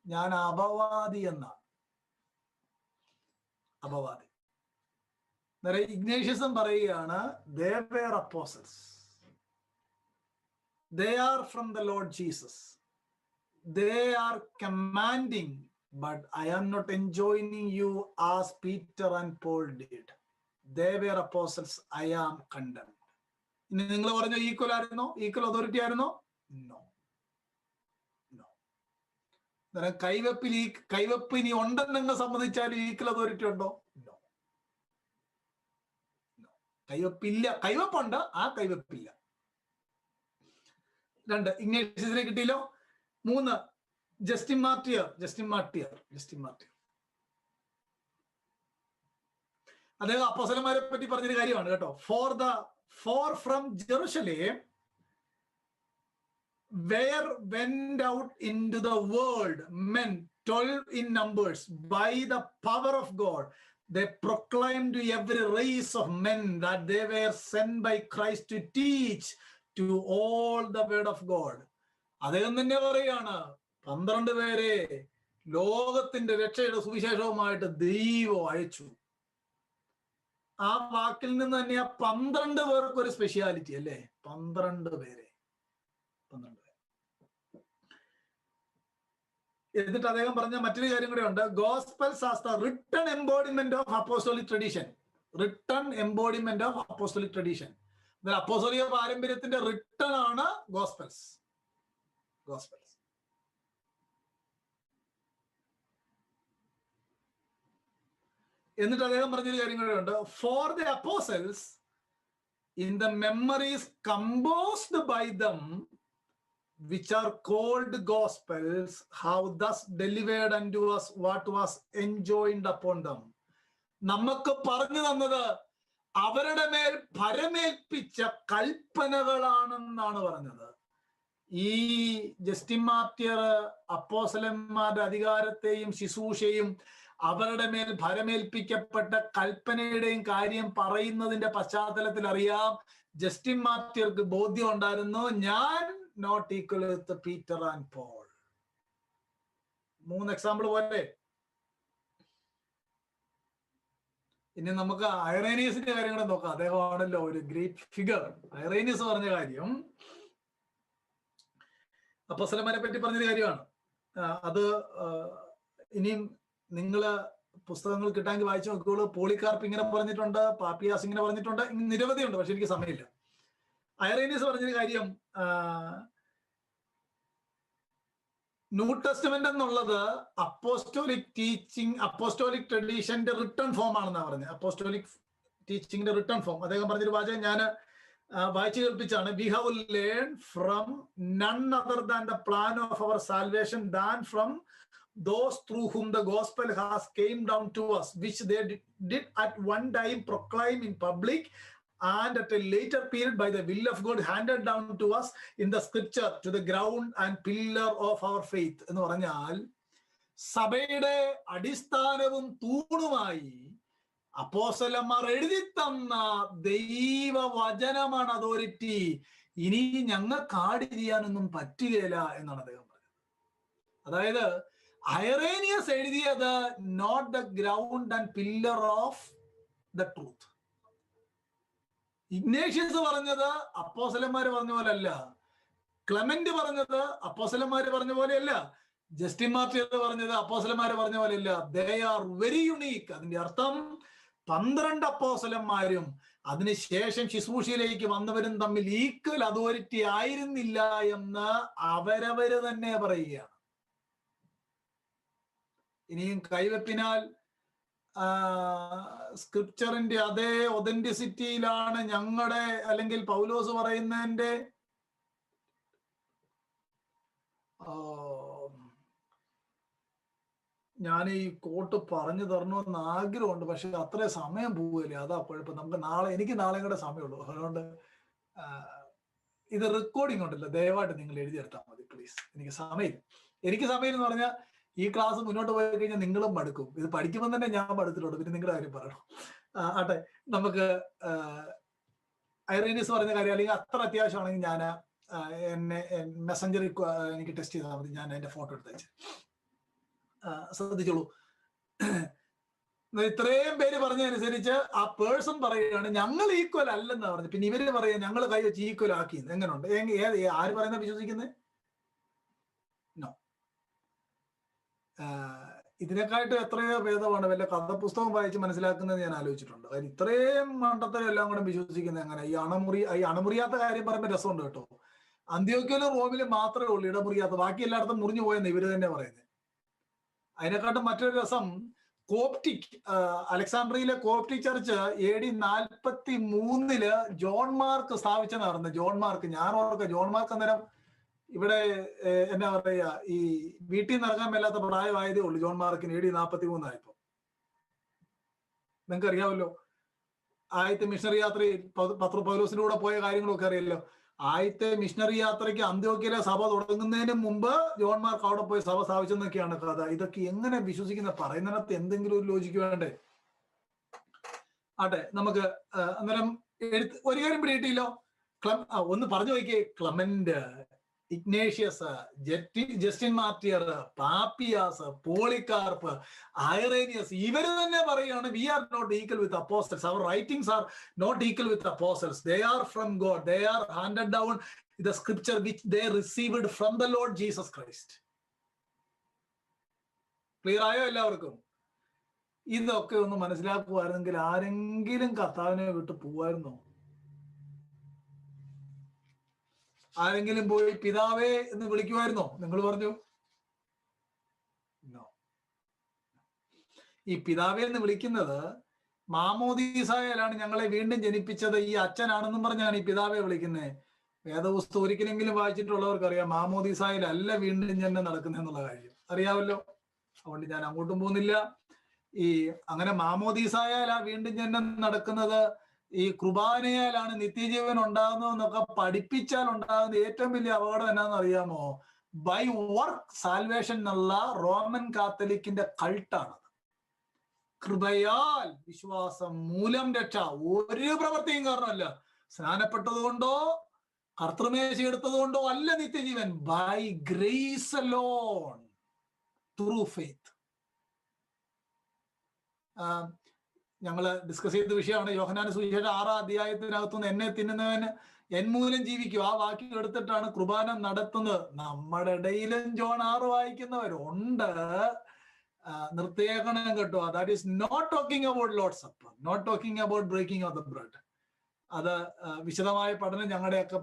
ഞാൻ അപവാദി എന്നാണ്. അപവാദി. ഇഗ്നേഷ്യസും പറയുകയാണ് they were apostles, they are from the Lord Jesus, they are commanding, but I am not enjoining you as Peter and Paul did. They were apostles, I am condemned. ഇനി നിങ്ങൾ പറഞ്ഞ equal ആയിരുന്നോ? Equal authority ആയിരുന്നോ? No. കൈവപ്പ് ഇനി ഉണ്ടെന്ന് നിങ്ങൾ സമ്മതിച്ചാൽ equal authority ഉണ്ടോ? No. കൈവപ്പില്ല. കൈവപ്പുണ്ട്, ആ കൈവപ്പില്ല. 2, ഇഗ്നേഷ്യസിനെ കിട്ടിയല്ലോ. 3, ജസ്റ്റിൻ മാർട്ടിയർ അദ്ദേഹം അപ്പോസ്തലന്മാരെ പറ്റി പറഞ്ഞൊരു കാര്യമാണ് കേട്ടോ. For from Jerusalem where went out into the world men 12 in numbers by the power of God. They proclaimed to every race of men that they were sent by Christ to teach to all the word of God. അദ്ദേഹം തന്നെ പറയാണ് 12 പേരെ ലോകത്തിന്റെ രക്ഷയുടെ സുവിശേഷവുമായിട്ട് ദൈവം അയച്ചു. ആ വാക്കിൽ നിന്ന് തന്നെ ആ 12 പേർക്ക് ഒരു സ്പെഷ്യാലിറ്റി അല്ലേ? 12 പേരെ. എന്നിട്ട് അദ്ദേഹം പറഞ്ഞ മറ്റൊരു കാര്യം കൂടെ ഉണ്ട്. Gospels as the written embodiment of apostolic tradition. അപ്പോസ്തോലിക പാരമ്പര്യത്തിന്റെ റിട്ടൺ ആണ് ഗോസ്പൽസ്. എന്നിട്ട് അദ്ദേഹം പറഞ്ഞൊരു കാര്യം കൂടെ ഉണ്ട്. For the apostles in the memories composed by them which are called gospels have thus delivered unto us what was enjoined upon them. നമുക്ക് പറഞ്ഞു തന്നത് അവരുടെ മേൽ ഭരമേൽപ്പിച്ച കൽപ്പനകളാണെന്നാണ് പറഞ്ഞത്. ഈ ജസ്റ്റിൻ മാർട്ടിയർ അപ്പോസ്തലന്മാരുടെ അധികാരത്തെയും ശുശ്രൂഷയും അവരുടെ മേൽ ഭരമേൽപ്പിക്കപ്പെട്ട കൽപ്പനയുടെയും കാര്യം പറയുന്നതിന്റെ പശ്ചാത്തലത്തിൽ അറിയാം, ജസ്റ്റിൻ മാർട്ടിയർക്ക് ബോധ്യം ഉണ്ടായിരുന്നു, ഞാൻ not equal with Peter and Paul. 3 example പോലെ. ഇനി നമുക്ക് ഐറേനിയസിന്റെ കാര്യം കൂടെ നോക്കാം. അദ്ദേഹമാണല്ലോ ഒരു ഗ്രേറ്റ് ഫിഗർ. ഐറേനിയസ് പറഞ്ഞ കാര്യം അപ്പോസ്തലന്മാരെ പറ്റി പറഞ്ഞൊരു കാര്യമാണ്. അത് ഇനിയും നിങ്ങള് പുസ്തകങ്ങൾ കിട്ടാമെങ്കിൽ വായിച്ചു നോക്കുകയുള്ളൂ. പോളികാർപ്പ് ഇങ്ങനെ പറഞ്ഞിട്ടുണ്ട്, പാപ്പിയാസ് ഇങ്ങനെ പറഞ്ഞിട്ടുണ്ട്, നിരവധിയുണ്ട്, പക്ഷെ എനിക്ക് സമയമില്ല. ഐറേനിയസ് പറഞ്ഞൊരു കാര്യം, ന്യൂ ടെസ്റ്റ്മെന്റ് എന്നുള്ളത് അപ്പോസ്റ്റോലിക് ടീച്ചിങ്, അപ്പോസ്റ്റോലിക് ട്രഡീഷന്റെ റിട്ടേൺ ഫോം ആണെന്നാണ് പറഞ്ഞത്. അപ്പോസ്റ്റോലിക് ടീച്ചിങ്ങിന്റെ റിട്ടേൺ ഫോം. അദ്ദേഹം പറഞ്ഞൊരു വാചകം ഞാൻ വായിച്ചു കേൾപ്പിച്ചാണ്. We have learn from none other than the plan of our salvation than from those through whom the gospel has came down to us, which they did at one time proclaim in public, and at a later period by the will of God handed down to us in the scripture to the ground and pillar of our faith. എന്ന് പറഞ്ഞാൽ സഭയുടെ അടിസ്ഥാനവും തൂണുമായി അപ്പോസ്തലന്മാർ എഴുതി തന്ന ദൈവവചനമാണ് authority. ഇനി ഞങ്ങൾക്ക് add ചെയ്യാനൊന്നും പറ്റുകയില്ല എന്നാണ് അദ്ദേഹം പറഞ്ഞത്. അതായത് ഐറേനിയസ് എഴുതിയത് not the ground and pillar of the truth. Ignatius പറഞ്ഞത് അപ്പോസ്തലന്മാര് പറഞ്ഞ പോലെയല്ല. ക്ലെമന്റ് പറഞ്ഞത് അപ്പോസ്തലന്മാര് പറഞ്ഞ പോലെയല്ല. ജസ്റ്റിൻ മാർട്ടിയർ പറഞ്ഞത് അപ്പോസ്തലന്മാര് പറഞ്ഞ പോലെയല്ല. They are very unique. അതിന്റെ അർത്ഥം 12 അപ്പോസ്തലന്മാരും അതിനുശേഷം ശുശ്രൂഷയിലേക്ക് വന്നവരും തമ്മിൽ ഈക്വൽ അതോറിറ്റി ആയിരുന്നില്ല എന്ന് അവരവര് തന്നെ പറയുകയാണ്. ഇനിയും കൈവെപ്പിനാൽ സ്ക്രിപ്ചറിന്റെ അതേ ഒതന്റിസിറ്റിയിലാണ് ഞങ്ങളുടെ, അല്ലെങ്കിൽ പൗലോസ് പറയുന്നതിന്റെ ഞാൻ ഈ കോട്ട് പറഞ്ഞു തരണമെന്ന് ആഗ്രഹമുണ്ട്, പക്ഷെ അത്രേ സമയം പോവില്ലേ, അതാ കുഴപ്പം. നമുക്ക് എനിക്ക് നാളെ കൂടെ സമയമുള്ളൂ. അതുകൊണ്ട് ഇത് റെക്കോർഡിംഗ് ഉണ്ടല്ലോ, ദയവായിട്ട് നിങ്ങൾ എഴുതിയെടുത്താൽ മതി പ്ലീസ്. എനിക്ക് സമയം എന്ന് പറഞ്ഞാൽ ഈ ക്ലാസ് മുന്നോട്ട് പോയി കഴിഞ്ഞാൽ നിങ്ങളും മടുക്കും. ഇത് പഠിക്കുമ്പോൾ തന്നെ ഞാൻ മടുത്തിട്ടുണ്ട്, പിന്നെ നിങ്ങളുടെ കാര്യം പറയണം. ആട്ടെ, നമുക്ക് ഐറേനിയസ് പറഞ്ഞ കാര്യം, അല്ലെങ്കിൽ അത്ര അത്യാവശ്യമാണെങ്കിൽ ഞാൻ എന്നെ മെസ്സഞ്ചറിൽ എനിക്ക് ടെസ്റ്റ് ചെയ്താൽ മതി, ഞാൻ അതിന്റെ ഫോട്ടോ എടുത്തയച്ച്. ശ്രദ്ധിച്ചോളൂ, ഇത്രയും പേര് പറഞ്ഞതനുസരിച്ച് ആ പേഴ്സൺ പറയുകയാണ് ഞങ്ങൾ ഈക്വൽ അല്ലെന്നാ പറഞ്ഞു. പിന്നെ ഇവര് പറയാ ഞങ്ങൾ കൈ വെച്ച് ഈക്വൽ ആക്കി. എങ്ങനെയുണ്ട്? ആര് പറയുന്ന വിശ്വസിക്കുന്നത്? നോ. ഇതിനെക്കായിട്ട് എത്രയോ ഭേദമാണ് വല്ല കഥപുസ്തകം വായിച്ച് മനസ്സിലാക്കുന്നത് ഞാൻ ആലോചിച്ചിട്ടുണ്ട്. കാര്യം ഇത്രയും മണ്ടത്തരം എല്ലാം കൂടെ വിശ്വസിക്കുന്നത് എങ്ങനെ? ഈ അണമുറിയാത്ത കാര്യം പറയുമ്പോൾ രസമുണ്ട് കേട്ടോ. അന്ത്യോക്യയിലും റോമിലും മാത്രമേ ഉള്ളൂ ഇടമുറിയാത്ത, ബാക്കി എല്ലായിടത്തും മുറിഞ്ഞു പോയെന്ന് ഇവര് തന്നെ പറയുന്നത്. അതിനെക്കാട്ടും മറ്റൊരു രസം, കോപ്റ്റിക് അലക്സാണ്ട്രിയയിലെ Coptic church AD 43 John Mark സ്ഥാപിച്ചെന്ന് പറയുന്നത്. ജോൺ മാർക്ക്, ഞാൻ ഓർക്കുക, ജോൺ മാർക്ക് അന്നേരം ഇവിടെ എന്നാ പറയാ, ഈ വീട്ടിൽ നിന്ന് ഇറങ്ങാൻ മേലാത്ത പ്രായമായതേ ഉള്ളൂ ജോൺ മാർക്കിന്. AD 43 നിങ്ങൾക്ക് അറിയാമല്ലോ. ആദ്യത്തെ മിഷണറി യാത്രയിൽ പൗലോസിന്റെ കൂടെ പോയ കാര്യങ്ങളൊക്കെ അറിയാമല്ലോ. ആദ്യത്തെ മിഷണറി യാത്രയ്ക്ക് അന്ത്യോക്യയിലെ സഭ തുടങ്ങുന്നതിന് മുമ്പ് ജോൺ മാർക്ക് അവിടെ പോയി സഭ സ്ഥാപിച്ചെന്നൊക്കെയാണ് കഥ. ഇതൊക്കെ എങ്ങനെ വിശ്വസിക്കുന്ന? പറയുന്നതിനകത്ത് എന്തെങ്കിലും ഒരു ലോജിക്ക് വേണ്ടേ? ആട്ടെ, നമുക്ക് അന്നേരം ഒരു കാര്യം പിടിയിട്ടില്ലോ. ഒന്ന് പറഞ്ഞു നോക്കിയേ. Clement, Ignatius, Justin Martyr, Papias, Polycarp, Irenaeus, ഇവര് തന്നെ പറയുകയാണ് we are not equal with apostles. അവർ writings are not equal with apostles. They are from God. They are handed down the scripture which they received from the Lord Jesus Christ. Clear ആയോ എല്ലാവർക്കും? ഇതൊക്കെ ഒന്ന് മനസ്സിലാക്കുമായിരുന്നെങ്കിൽ ആരെങ്കിലും കർത്താവിനെ വിട്ട് പോവായിരുന്നോ? ആരെങ്കിലും പോയി പിതാവേ എന്ന് വിളിക്കുമായിരുന്നോ? നിങ്ങൾ പറഞ്ഞു ഈ പിതാവേ എന്ന് വിളിക്കുന്നത് മാമോദീസായാലാണ് ഞങ്ങളെ വീണ്ടും ജനിപ്പിച്ചത് ഈ അച്ഛനാണെന്നും പറഞ്ഞാണ് ഈ പിതാവെ വിളിക്കുന്നത്. വേദപുസ്തകം ഒരിക്കലെങ്കിലും വായിച്ചിട്ടുള്ളവർക്കറിയാം മാമോദീസായാലല്ല വീണ്ടും ജന്മം നടക്കുന്നതെന്നുള്ള കാര്യം അറിയാമല്ലോ. അതുകൊണ്ട് ഞാൻ അങ്ങോട്ടും പോകുന്നില്ല. ഈ അങ്ങനെ മാമോദീസായാലാ വീണ്ടും ജന്മം നടക്കുന്നത്, ഈ കുർബാനയാലാണ് നിത്യജീവൻ ഉണ്ടാകുന്നതെന്നൊക്കെ പഠിപ്പിച്ചാൽ ഉണ്ടാകുന്ന ഏറ്റവും വലിയ അപകടം എന്നാന്ന് അറിയാമോ? ബൈ വർക്ക് സാൽവേഷൻ എന്നുള്ള റോമൻ കാത്തലിക്കിന്റെ കൾട്ടാണ്. കൃപയാൽ വിശ്വാസം മൂലം രക്ഷ. ഒരു പ്രവൃത്തിയും കാരണമല്ല. സ്നാനപ്പെട്ടതുകൊണ്ടോ കർത്തൃമേശ എടുത്തതുകൊണ്ടോ അല്ല നിത്യജീവൻ. By grace alone, through faith. ഞങ്ങള് ഡിസ്കസ് ചെയ്ത വിഷയമാണ് യോഹന്നാന്റെ സുവിശേഷം 6-ാം അധ്യായത്തിനകത്തുനിന്ന് എന്നെ തിന്നുന്നവന് എൻ മൂലം ജീവിക്കും. ആ വാക്യം എടുത്തിട്ടാണ് കുർബാന നടത്തുന്നത്. നമ്മുടെ ഇടയിലും ജോൺ 6 വായിക്കുന്നവരുണ്ട്. നിർത്തിയേക്കണം കേട്ടോ. That is not talking about Lord's supper, not talking about breaking of the bread. അത് വിശദമായ പഠനം ഞങ്ങളുടെയൊക്കെ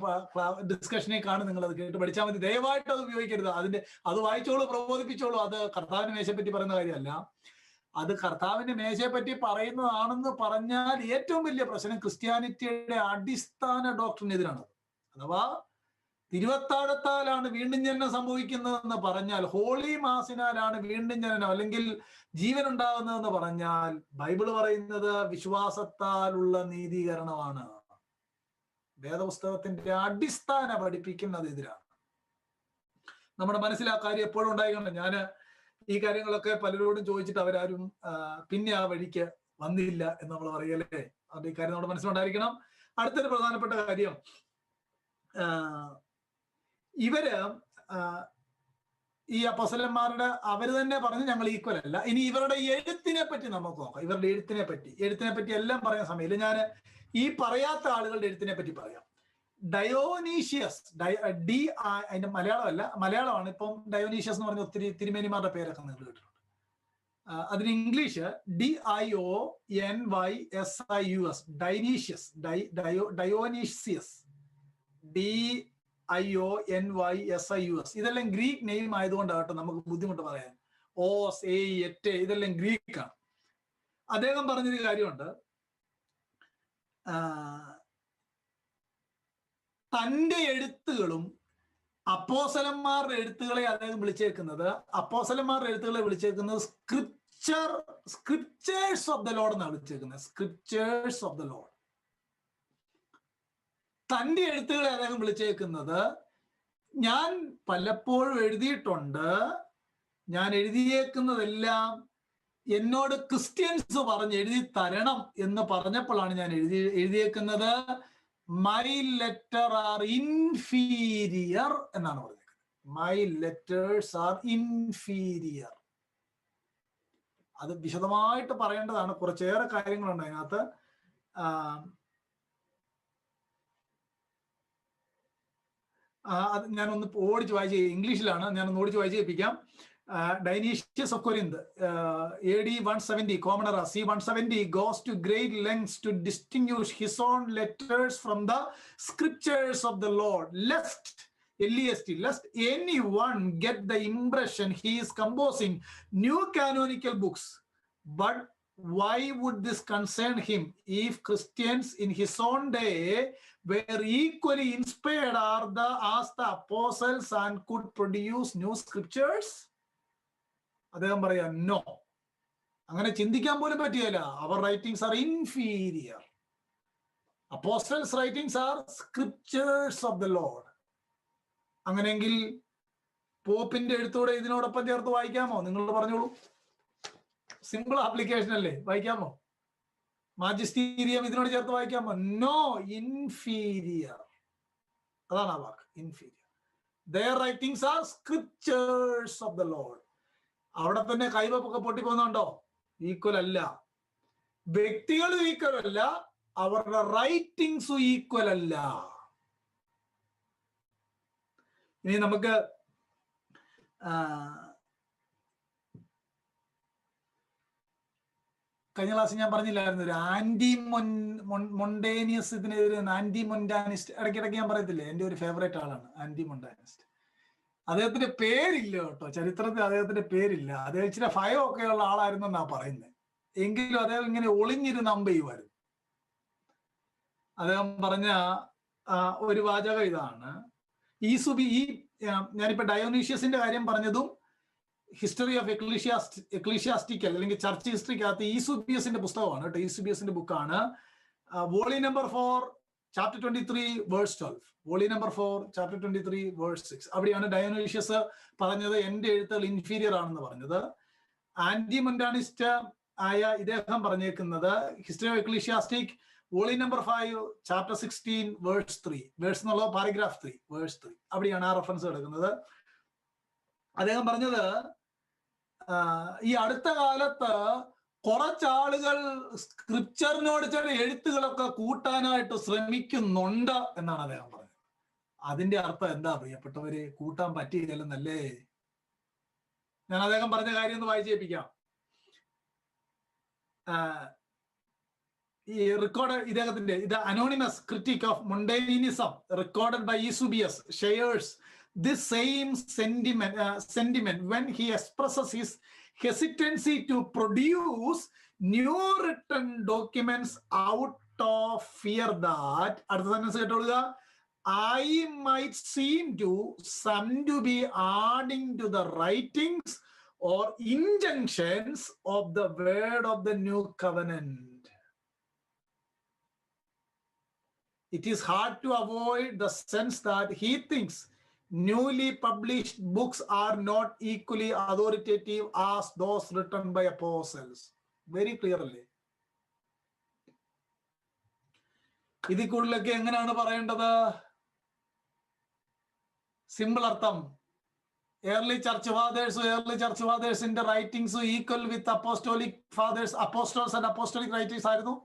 ഡിസ്കഷനിൽ കാണും. നിങ്ങൾ അത് കേട്ട് പഠിച്ചാൽ മതി. ദയവായിട്ട് അത് ഉപയോഗിക്കരുത്. അത് വായിച്ചോളൂ, പ്രബോധിപ്പിച്ചോളൂ. അത് കർത്താവിന്റെ മേശയെപ്പറ്റി പറയുന്ന കാര്യമല്ല. അത് കർത്താവിന്റെ മേശയെ പറ്റി പറയുന്നതാണെന്ന് പറഞ്ഞാൽ ഏറ്റവും വലിയ പ്രശ്നം ക്രിസ്ത്യാനിറ്റിയുടെ അടിസ്ഥാന ഡോക്ടറിനെതിരാണ്. അഥവാ തിരുവത്താഴത്താലാണ് വീണ്ടും ജനനം സംഭവിക്കുന്നതെന്ന് പറഞ്ഞാൽ, ഹോളി മാസിനാലാണ് വീണ്ടും ജനനം അല്ലെങ്കിൽ ജീവൻ ഉണ്ടാകുന്നതെന്ന് പറഞ്ഞാൽ, ബൈബിള് പറയുന്നത് വിശ്വാസത്താലുള്ള നീതീകരണമാണ്. വേദപുസ്തകത്തിന്റെ അടിസ്ഥാന പഠിപ്പിക്കുന്നതെതിരാണ്. നമ്മുടെ മനസ്സിൽ ആ കാര്യം എപ്പോഴും ഉണ്ടായിക്കണം. ഞാന് ഈ കാര്യങ്ങളൊക്കെ പലരോടും ചോദിച്ചിട്ട് അവരാരും പിന്നെ ആ വഴിക്ക് വന്നില്ല എന്ന് നമ്മൾ പറയല്ലേ. അത് ഈ കാര്യം നമ്മുടെ മനസ്സിലുണ്ടായിരിക്കണം. അടുത്തൊരു പ്രധാനപ്പെട്ട കാര്യം, ഇവര് ഈ അപ്പോസ്തലന്മാരുടെ അവര് തന്നെ പറഞ്ഞു ഞങ്ങൾ ഈക്വൽ അല്ല. ഇനി ഇവരുടെ എഴുത്തിനെ പറ്റി നമുക്ക് നോക്കാം. ഇവരുടെ എഴുത്തിനെ പറ്റി എല്ലാം പറയാൻ സമയമില്ല. ഞാൻ ഈ പറയാത്ത ആളുകളുടെ എഴുത്തിനെ പറ്റി പറയാം. ഡയോനീഷ്യസ്, അതിന്റെ മലയാളമാണ്. ഇപ്പം ഡയോനീഷ്യസ് എന്ന് പറഞ്ഞ ഒത്തിരി തിരുമേനിമാരുടെ പേരൊക്കെ നിങ്ങൾ കേട്ടിട്ടുണ്ട്. അതിന് ഇംഗ്ലീഷ് DIONYSIUS, ഡൈനീഷ്യസ്, ഡയോനീഷ്യസ്, DIONYSIUS. ഇതെല്ലാം ഗ്രീക്ക് നെയിം ആയതുകൊണ്ടാകട്ടെ നമുക്ക് ബുദ്ധിമുട്ട് പറയാൻ. ഓസ്, എറ്റ്, ഇതെല്ലാം ഗ്രീക്കാണ്. അദ്ദേഹം പറഞ്ഞൊരു കാര്യമുണ്ട്. തൻ്റെ എഴുത്തുകളും അപ്പോസ്തലന്മാരുടെ എഴുത്തുകളെ അദ്ദേഹം വിളിച്ചേക്കുന്നത് സ്ക്രിപ്ചേഴ്സ് ഓഫ് ദ ലോർഡ് എന്നാണ് വിളിച്ചേക്കുന്നത്. Scriptures of the Lord. തൻ്റെ എഴുത്തുകളെ അദ്ദേഹം വിളിച്ചേക്കുന്നത്, ഞാൻ പലപ്പോഴും എഴുതിയിട്ടുണ്ട്, ഞാൻ എഴുതിയേക്കുന്നതെല്ലാം എന്നോട് ക്രിസ്ത്യൻസ് പറഞ്ഞ് എഴുതി തരണം എന്ന് പറഞ്ഞപ്പോഴാണ് ഞാൻ എഴുതിയേക്കുന്നത്. മൈ ലെറ്റർ ആർ ഇൻഫീരിയർ എന്നാണ് പറഞ്ഞത്. My letters R inferior. അത് വിശദമായിട്ട് പറയേണ്ടതാണ്. കുറച്ചേറെ കാര്യങ്ങളുണ്ട് അതിനകത്ത്. അത് ഞാനൊന്ന് ഓടിച്ച് വായിച്ച്, ഇംഗ്ലീഷിലാണ്, ഞാനൊന്ന് ഓടിച്ച് വായിച്ച് കേൾപ്പിക്കാം. Dionysius of Corinth, AD 170, common era, C 170, goes to great lengths to distinguish his own letters from the scriptures of the Lord, lest anyone get the impression he is composing new canonical books. But why would this concern him if Christians in his own day were equally inspired as the apostles and could produce new scriptures? അദ്ദേഹം പറയാ no, അങ്ങനെ ചിന്തിക്കാൻ പോലും പറ്റിയല്ല. Our writings are inferior. Apostles writings are scriptures of the Lord. അങ്ങനെയെങ്കിൽ പോപ്പിന്റെ എഴുത്തൂടെ ഇതിനോടൊപ്പം ചേർത്ത് വായിക്കാമോ? നിങ്ങൾ പറഞ്ഞോളൂ. സിമ്പിൾ ആപ്ലിക്കേഷൻ അല്ലേ, വായിക്കാമോ? മാജിസ്റ്റീരിയം ഇതിനോട് ചേർത്ത് വായിക്കാമോ? No, inferior. അതാണ് ആ വാക്ക്, inferior. Their writings are scriptures of the Lord. അവിടെ തന്നെ കൈവപ്പൊക്കെ പൊട്ടിപ്പോകുന്നുണ്ടോ? ഈക്വൽ അല്ല. വ്യക്തികളും ഈക്വൽ അല്ല, അവരുടെ റൈറ്റിംഗ്സും ഈക്വൽ അല്ല. ഇനി നമുക്ക് കഴിഞ്ഞ ക്ലാസ്സിൽ ഞാൻ പറഞ്ഞില്ലായിരുന്നു, ഒരു ആന്റി മൊണ്ടേനിയസ്, ഇതിനെതിരെ ആന്റി മൊണ്ടാനിസ്റ്റ്. ഇടയ്ക്കിടയ്ക്ക് ഞാൻ പറയത്തില്ലേ, എൻ്റെ ഒരു ഫേവറേറ്റ് ആളാണ് ആന്റി മൊണ്ടാനിസ്റ്റ്. അദ്ദേഹത്തിന്റെ പേരില്ല കേട്ടോ, ചരിത്രത്തിൽ അദ്ദേഹത്തിന്റെ പേരില്ല. അദ്ദേഹം ഇച്ചിരി ഭയമൊക്കെ ഉള്ള ആളായിരുന്നു എന്നാ പറയുന്നത്. എങ്കിലും അദ്ദേഹം ഇങ്ങനെ ഒളിഞ്ഞിരുന്ന് അമ്പ ചെയ്യുമായിരുന്നു. അദ്ദേഹം പറഞ്ഞ ഒരു വാചകം ഇതാണ്. ഞാനിപ്പോ ഡയോനീഷ്യസിന്റെ കാര്യം പറഞ്ഞതും ഹിസ്റ്ററി ഓഫ് എക്ലീഷ്യാസ്റ്റിക്കൽ അല്ലെങ്കിൽ ചർച്ച് ഹിസ്റ്ററിക്കകത്ത് ഈസുബിയസിന്റെ പുസ്തകമാണ് കേട്ടോ. ഈസുബിയസിന്റെ ബുക്കാണ്. Volume number 4 chapter 23 verse 12. Volume number 4 chapter 23 verse 6. അവിടെയാണ് ഡയോനീഷ്യസ് പറഞ്ഞത് എന്റെ എഴുത്തുകൾ ഇൻഫീരിയർ ആണെന്ന് പറഞ്ഞത്. ആന്റി മൊണ്ടാനിസ്റ്റ് ആയ ഇദ്ദേഹം പറഞ്ഞേക്കുന്നത് history of ecclesiastic volume number 5 chapter 16 verse 3. Verse എന്നുള്ള പാരഗ്രാഫ് 3 വേഴ്സ് 3. അവിടെയാണ് ആ റെഫറൻസ് കിടക്കുന്നത്. അദ്ദേഹം പറഞ്ഞത് ഈ അടുത്ത കാലത്ത് കുറച്ചാളുകൾ സ്ക്രിപ്ചറിനോട് ചില എഴുത്തുകളൊക്കെ കൂട്ടാനായിട്ട് ശ്രമിക്കുന്നുണ്ട് എന്നാണ് അദ്ദേഹം പറഞ്ഞത്. അതിന്റെ അർത്ഥം എന്താ പ്രിയപ്പെട്ടവര്? കൂട്ടാൻ പറ്റിയില്ലെന്നല്ലേ? ഞാൻ അദ്ദേഹം പറഞ്ഞ കാര്യം ഒന്ന് വായിച്ചേൽപ്പിക്കാം. ഈ റെക്കോർഡ് ഇദ്ദേഹത്തിന്റെ ഇത് anonymous critic of Montanism recorded by Eusebius shares this same sentiment when he expresses his hesitancy to produce new written documents out of fear that, അടുത്ത sentence കേട്ടോളുക, I might seem to some to be adding to the writings or injunctions of the word of the new covenant. It is hard to avoid the sense that he thinks newly published books are not equally authoritative as those written by apostles. Very clearly. ഇതിൽ കൂടുതലൊക്കെ എങ്ങനെയാണ് പറയേണ്ടത്? Simple അർത്ഥം. Early church ഫാദേഴ്സിന്റെ writings equal with apostolic fathers, apostles and apostolic writings ആയിരുന്നു?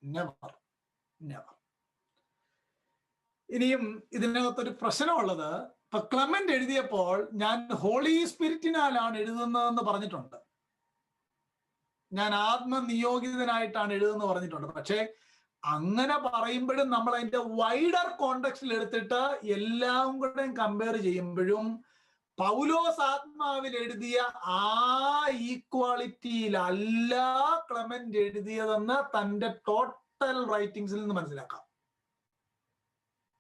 Never. ഇനിയും ഇതിനകത്തൊരു പ്രശ്നമുള്ളത്, ഇപ്പൊ Clement എഴുതിയപ്പോൾ ഞാൻ ഹോളി സ്പിരിറ്റിനാലാണ് എഴുതുന്നതെന്ന് പറഞ്ഞിട്ടുണ്ട്, ഞാൻ ആത്മനിയോഗിതനായിട്ടാണ് എഴുതുന്നത് പറഞ്ഞിട്ടുണ്ട്. പക്ഷെ അങ്ങനെ പറയുമ്പോഴും നമ്മൾ അതിന്റെ വൈഡർ കോണ്ടെക്സ്റ്റിൽ എടുത്തിട്ട് എല്ലാം കൂടെ കമ്പയർ ചെയ്യുമ്പോഴും പൗലോസ് ആത്മാവിൽ എഴുതിയ ആ ഈക്വാളിറ്റിയിലല്ല ക്ലെമന്റ് എഴുതിയതെന്ന് തന്റെ ടോട്ടൽ റൈറ്റിംഗ്സിൽ നിന്ന് മനസ്സിലാക്കാം.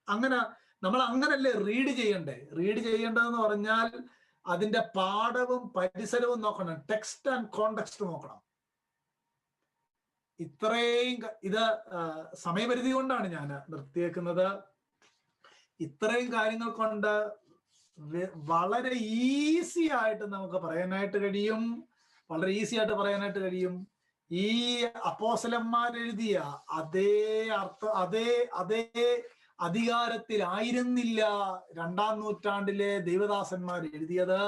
അങ്ങനെ നമ്മൾ അങ്ങനല്ലേ റീഡ് ചെയ്യേണ്ടതെന്ന് പറഞ്ഞാൽ അതിന്റെ പാഠവും പരിസരവും നോക്കണം, ടെക്സ്റ്റ് ആൻഡ് കോണ്ടെക്സ്റ്റ് നോക്കണം. ഇത്രയും ഇത് സമയപരിധി കൊണ്ടാണ് ഞാൻ നിർത്തിയേക്കുന്നത്. ഇത്രയും കാര്യങ്ങൾ കൊണ്ട് വളരെ ഈസി ആയിട്ട് നമുക്ക് പറയാനായിട്ട് കഴിയും. ഈ അപ്പോസ്തലന്മാരെഴുതിയ അതേ അധികാരത്തിലായിരുന്നില്ല 2-ാം നൂറ്റാണ്ടിലെ ദൈവദാസന്മാർ എഴുതിയത്.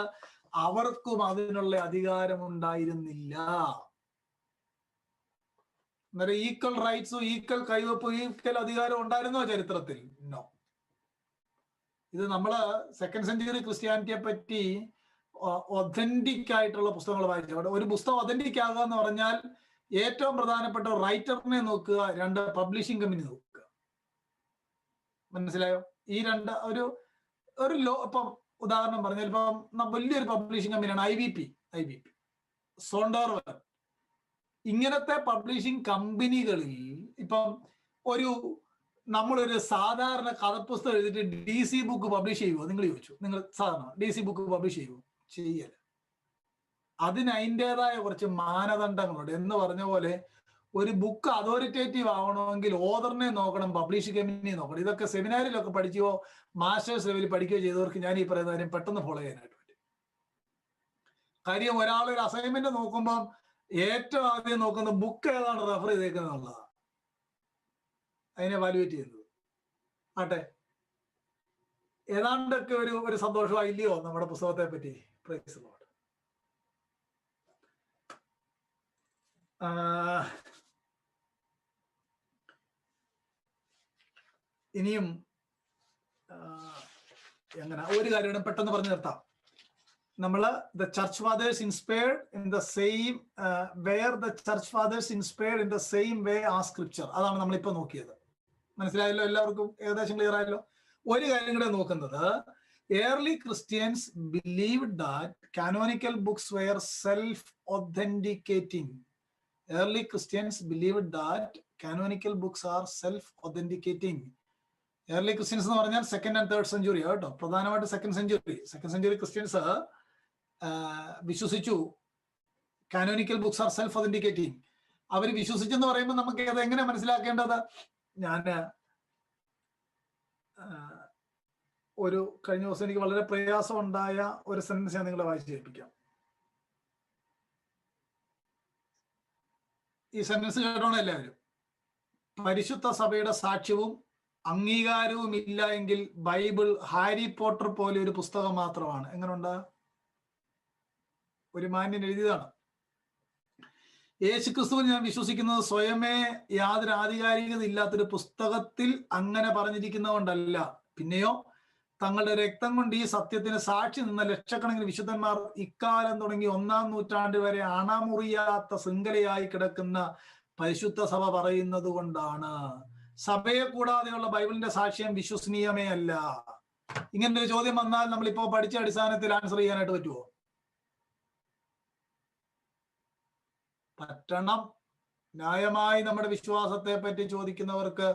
അവർക്കും അതിനുള്ള അധികാരമുണ്ടായിരുന്നില്ല. അന്നേരം ഈക്വൽ റൈറ്റ്സും ഈക്വൽ കൈവപ്പും ഈക്വൽ അധികാരം ഉണ്ടായിരുന്നോ ചരിത്രത്തിൽ? നോ. ഇത് നമ്മള് 2nd സെഞ്ചുറി ക്രിസ്ത്യാനിറ്റിയെ പറ്റി ഒതന്റിക് ആയിട്ടുള്ള പുസ്തകങ്ങൾ വായിച്ചു. ഒരു പുസ്തകം ഒതന്റിക് ആകുക എന്ന് പറഞ്ഞാൽ ഏറ്റവും പ്രധാനപ്പെട്ട റൈറ്ററിനെ നോക്കുക, 2 പബ്ലിഷിംഗ് കമ്പനി നോക്കുക. മനസ്സിലായോ? ഈ 2 ഒരു ഇപ്പം ഉദാഹരണം പറഞ്ഞാൽ ഇപ്പം വലിയൊരു പബ്ലിഷിംഗ് കമ്പനിയാണ് IVP സോണ്ടോർവൻ. ഇങ്ങനത്തെ പബ്ലിഷിംഗ് കമ്പനികളിൽ ഇപ്പം നമ്മളൊരു സാധാരണ കഥപുസ്തകം എഴുതിയിട്ട് DC ബുക്ക് പബ്ലിഷ് ചെയ്യുമോ? നിങ്ങൾ ചോദിച്ചു. നിങ്ങൾ സാധാരണ DC ബുക്ക് പബ്ലിഷ് ചെയ്യുമോ? ചെയ്യല. അതിന് അതിൻ്റെതായ കുറച്ച് മാനദണ്ഡങ്ങളുണ്ട്. എന്ന് പറഞ്ഞ പോലെ ഒരു ബുക്ക് അതോറിറ്റേറ്റീവ് ആവണമെങ്കിൽ ഓതറിനെ നോക്കണം, പബ്ലിഷ് കമ്പനിയെ നോക്കണം. ഇതൊക്കെ സെമിനാറിലൊക്കെ പഠിക്കുകയോ മാസ്റ്റേഴ്സ് ലെവലിൽ പഠിക്കുകയോ ചെയ്തവർക്ക് ഞാൻ ഈ പറയുന്ന കാര്യം പെട്ടെന്ന് ഫോളോ ചെയ്യാനായിട്ട് പറ്റും. കാര്യം ഒരാളൊരു അസൈൻമെന്റ് നോക്കുമ്പം ഏറ്റവും ആദ്യം നോക്കുന്ന ബുക്ക് ഏതാണ് റെഫർ ചെയ്തേക്കുന്നത് എന്നുള്ളതാണ് അതിനെ വാല്യുവേറ്റ് ചെയ്യുന്നത്. ആട്ടെ, ഏതാണ്ടൊക്കെ ഒരു സന്തോഷമായില്ലയോ നമ്മുടെ പുസ്തകത്തെ പറ്റി? Praise Lord. ഇനിയും എങ്ങനെ ഒരു കാര്യം പെട്ടെന്ന് പറഞ്ഞു നിർത്താം. നമ്മള് the church fathers inspired in the same where the church fathers inspired in the same way ആ സ്ക്രിപ്ചർ. അതാണ് നമ്മളിപ്പോ നോക്കിയത്. മനസ്സിലായല്ലോ? എല്ലാവർക്കും ഏകദേശം ക്ലിയർ ആയല്ലോ? ഒരു കാര്യം കൂടെ നോക്കുന്നത്, early Christians believed that canonical books were self-authenticating. Early Christians believed that canonical books are self-authenticating. Early Christians എന്ന് പറഞ്ഞാൽ 2nd and 3rd century കേട്ടോ, പ്രധാനമായിട്ട് 2nd century ക്രിസ്ത്യൻസ് വിശ്വസിച്ചു കാനോനിക്കൽ ബുക്സ് ആർ സെൽഫ് ഒതന്റിക്കേറ്റിംഗ്. അവർ വിശ്വസിച്ചെന്ന് പറയുമ്പോൾ നമുക്ക് അത് എങ്ങനെ മനസ്സിലാക്കേണ്ടത്? ഞാൻ കഴിഞ്ഞ ദിവസം എനിക്ക് വളരെ പ്രയാസം ഉണ്ടായ ഒരു സെന്റൻസ് ഞാൻ നിങ്ങളെ വായിച്ചു കേൾപ്പിക്കാം. ഈ സെന്റൻസ് കേട്ടോണം എല്ലാവരും. പരിശുദ്ധ സഭയുടെ സാക്ഷ്യവും അംഗീകാരവും ഇല്ല എങ്കിൽ ബൈബിൾ ഹാരി പോട്ടർ പോലെ ഒരു പുസ്തകം മാത്രമാണ്. എങ്ങനെയുണ്ട്? ഒരു മാന്യൻ എഴുതിയതാണ്. യേശുക്രിസ്തുവിൽ ഞാൻ വിശ്വസിക്കുന്നത് സ്വയമേ യാതൊരു ആധികാരികത ഇല്ലാത്തൊരു പുസ്തകത്തിൽ അങ്ങനെ പറഞ്ഞിരിക്കുന്ന കൊണ്ടല്ല, പിന്നെയോ തങ്ങളുടെ രക്തം കൊണ്ട് ഈ സത്യത്തിന് സാക്ഷി നിന്ന ലക്ഷക്കണക്കിന് വിശുദ്ധന്മാർ ഇക്കാലം തുടങ്ങി 1-ാം നൂറ്റാണ്ട് വരെ അണമുറിയാത്ത ശൃംഖലയായി കിടക്കുന്ന പരിശുദ്ധ സഭ പറയുന്നത് കൊണ്ടാണ്. സഭയെ കൂടാതെയുള്ള ബൈബിളിന്റെ സാക്ഷ്യം വിശ്വസനീയമേ അല്ല. ഇങ്ങനെ ഒരു ചോദ്യം വന്നാൽ നമ്മളിപ്പോ പഠിച്ച അടിസ്ഥാനത്തിൽ ആൻസർ ചെയ്യാനായിട്ട് പറ്റുമോ? പറ്റണം. ന്യായമായി നമ്മുടെ വിശ്വാസത്തെ പറ്റി ചോദിക്കുന്നവർക്ക്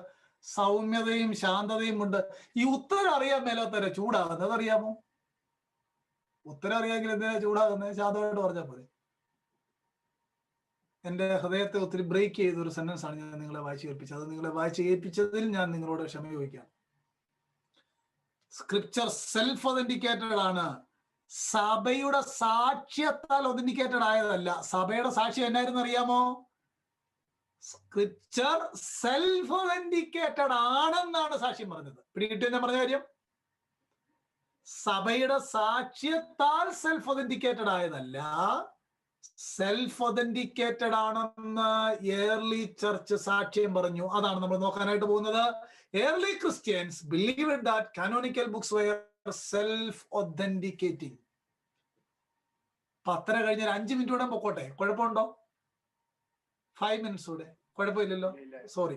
സൗമ്യതയും ശാന്തതയും ഉണ്ട്. ഈ ഉത്തരം അറിയാൻ മേലാത്തവരെ ചൂടാകുന്നത് അതറിയാമോ? ഉത്തരം അറിയാമെങ്കിൽ എന്തിനാ ചൂടാകുന്നത്? ശാന്തമായിട്ട് പറഞ്ഞാൽ പോലെ. എന്റെ ഹൃദയത്തെ ഒത്തിരി ബ്രേക്ക് ചെയ്ത ഒരു സെന്റൻസ് ആണ് ഞാൻ നിങ്ങളെ വായിച്ചു കേൾപ്പിച്ചത്. അത് നിങ്ങളെ വായിച്ചു കേൾപ്പിച്ചതിൽ ഞാൻ നിങ്ങളോട് ക്ഷമ ചോദിക്കാം. സ്ക്രിപ്ചർ സെൽഫ് ഒതന്റിക്കേറ്റഡ് ആണ്. സഭയുടെ സാക്ഷ്യത്താൽ ഒതന്റിക്കേറ്റഡ് ആയതല്ല. സഭയുടെ സാക്ഷ്യം എന്നായിരുന്നു അറിയാമോ? സ്ക്രിപ്ചർ സെൽഫ് ഒതന്റിക്കേറ്റഡ് ആണെന്നാണ് സാക്ഷ്യം പറഞ്ഞത്. പിടികിട്ടിയെന്ന് പറഞ്ഞ കാര്യം, സഭയുടെ സാക്ഷ്യത്താൽ സെൽഫ് ഒതന്റിക്കേറ്റഡ് ആയതല്ല, സെൽഫ് ഒതന്റിക്കേറ്റഡ് ആണെന്ന് ഏർലി ചർച്ച് സാക്ഷ്യം പറഞ്ഞു. അതാണ് നമ്മൾ നോക്കാനായിട്ട് പോകുന്നത്. Early Christians believed that canonical books were self authenticating. 10:30 കഴിഞ്ഞ 5 മിനിറ്റ് കൂടെ പൊക്കോട്ടെ, കുഴപ്പമുണ്ടോ? 5 മിനിറ്റ്സ് കൂടെ കുഴപ്പമില്ലല്ലോ? സോറി.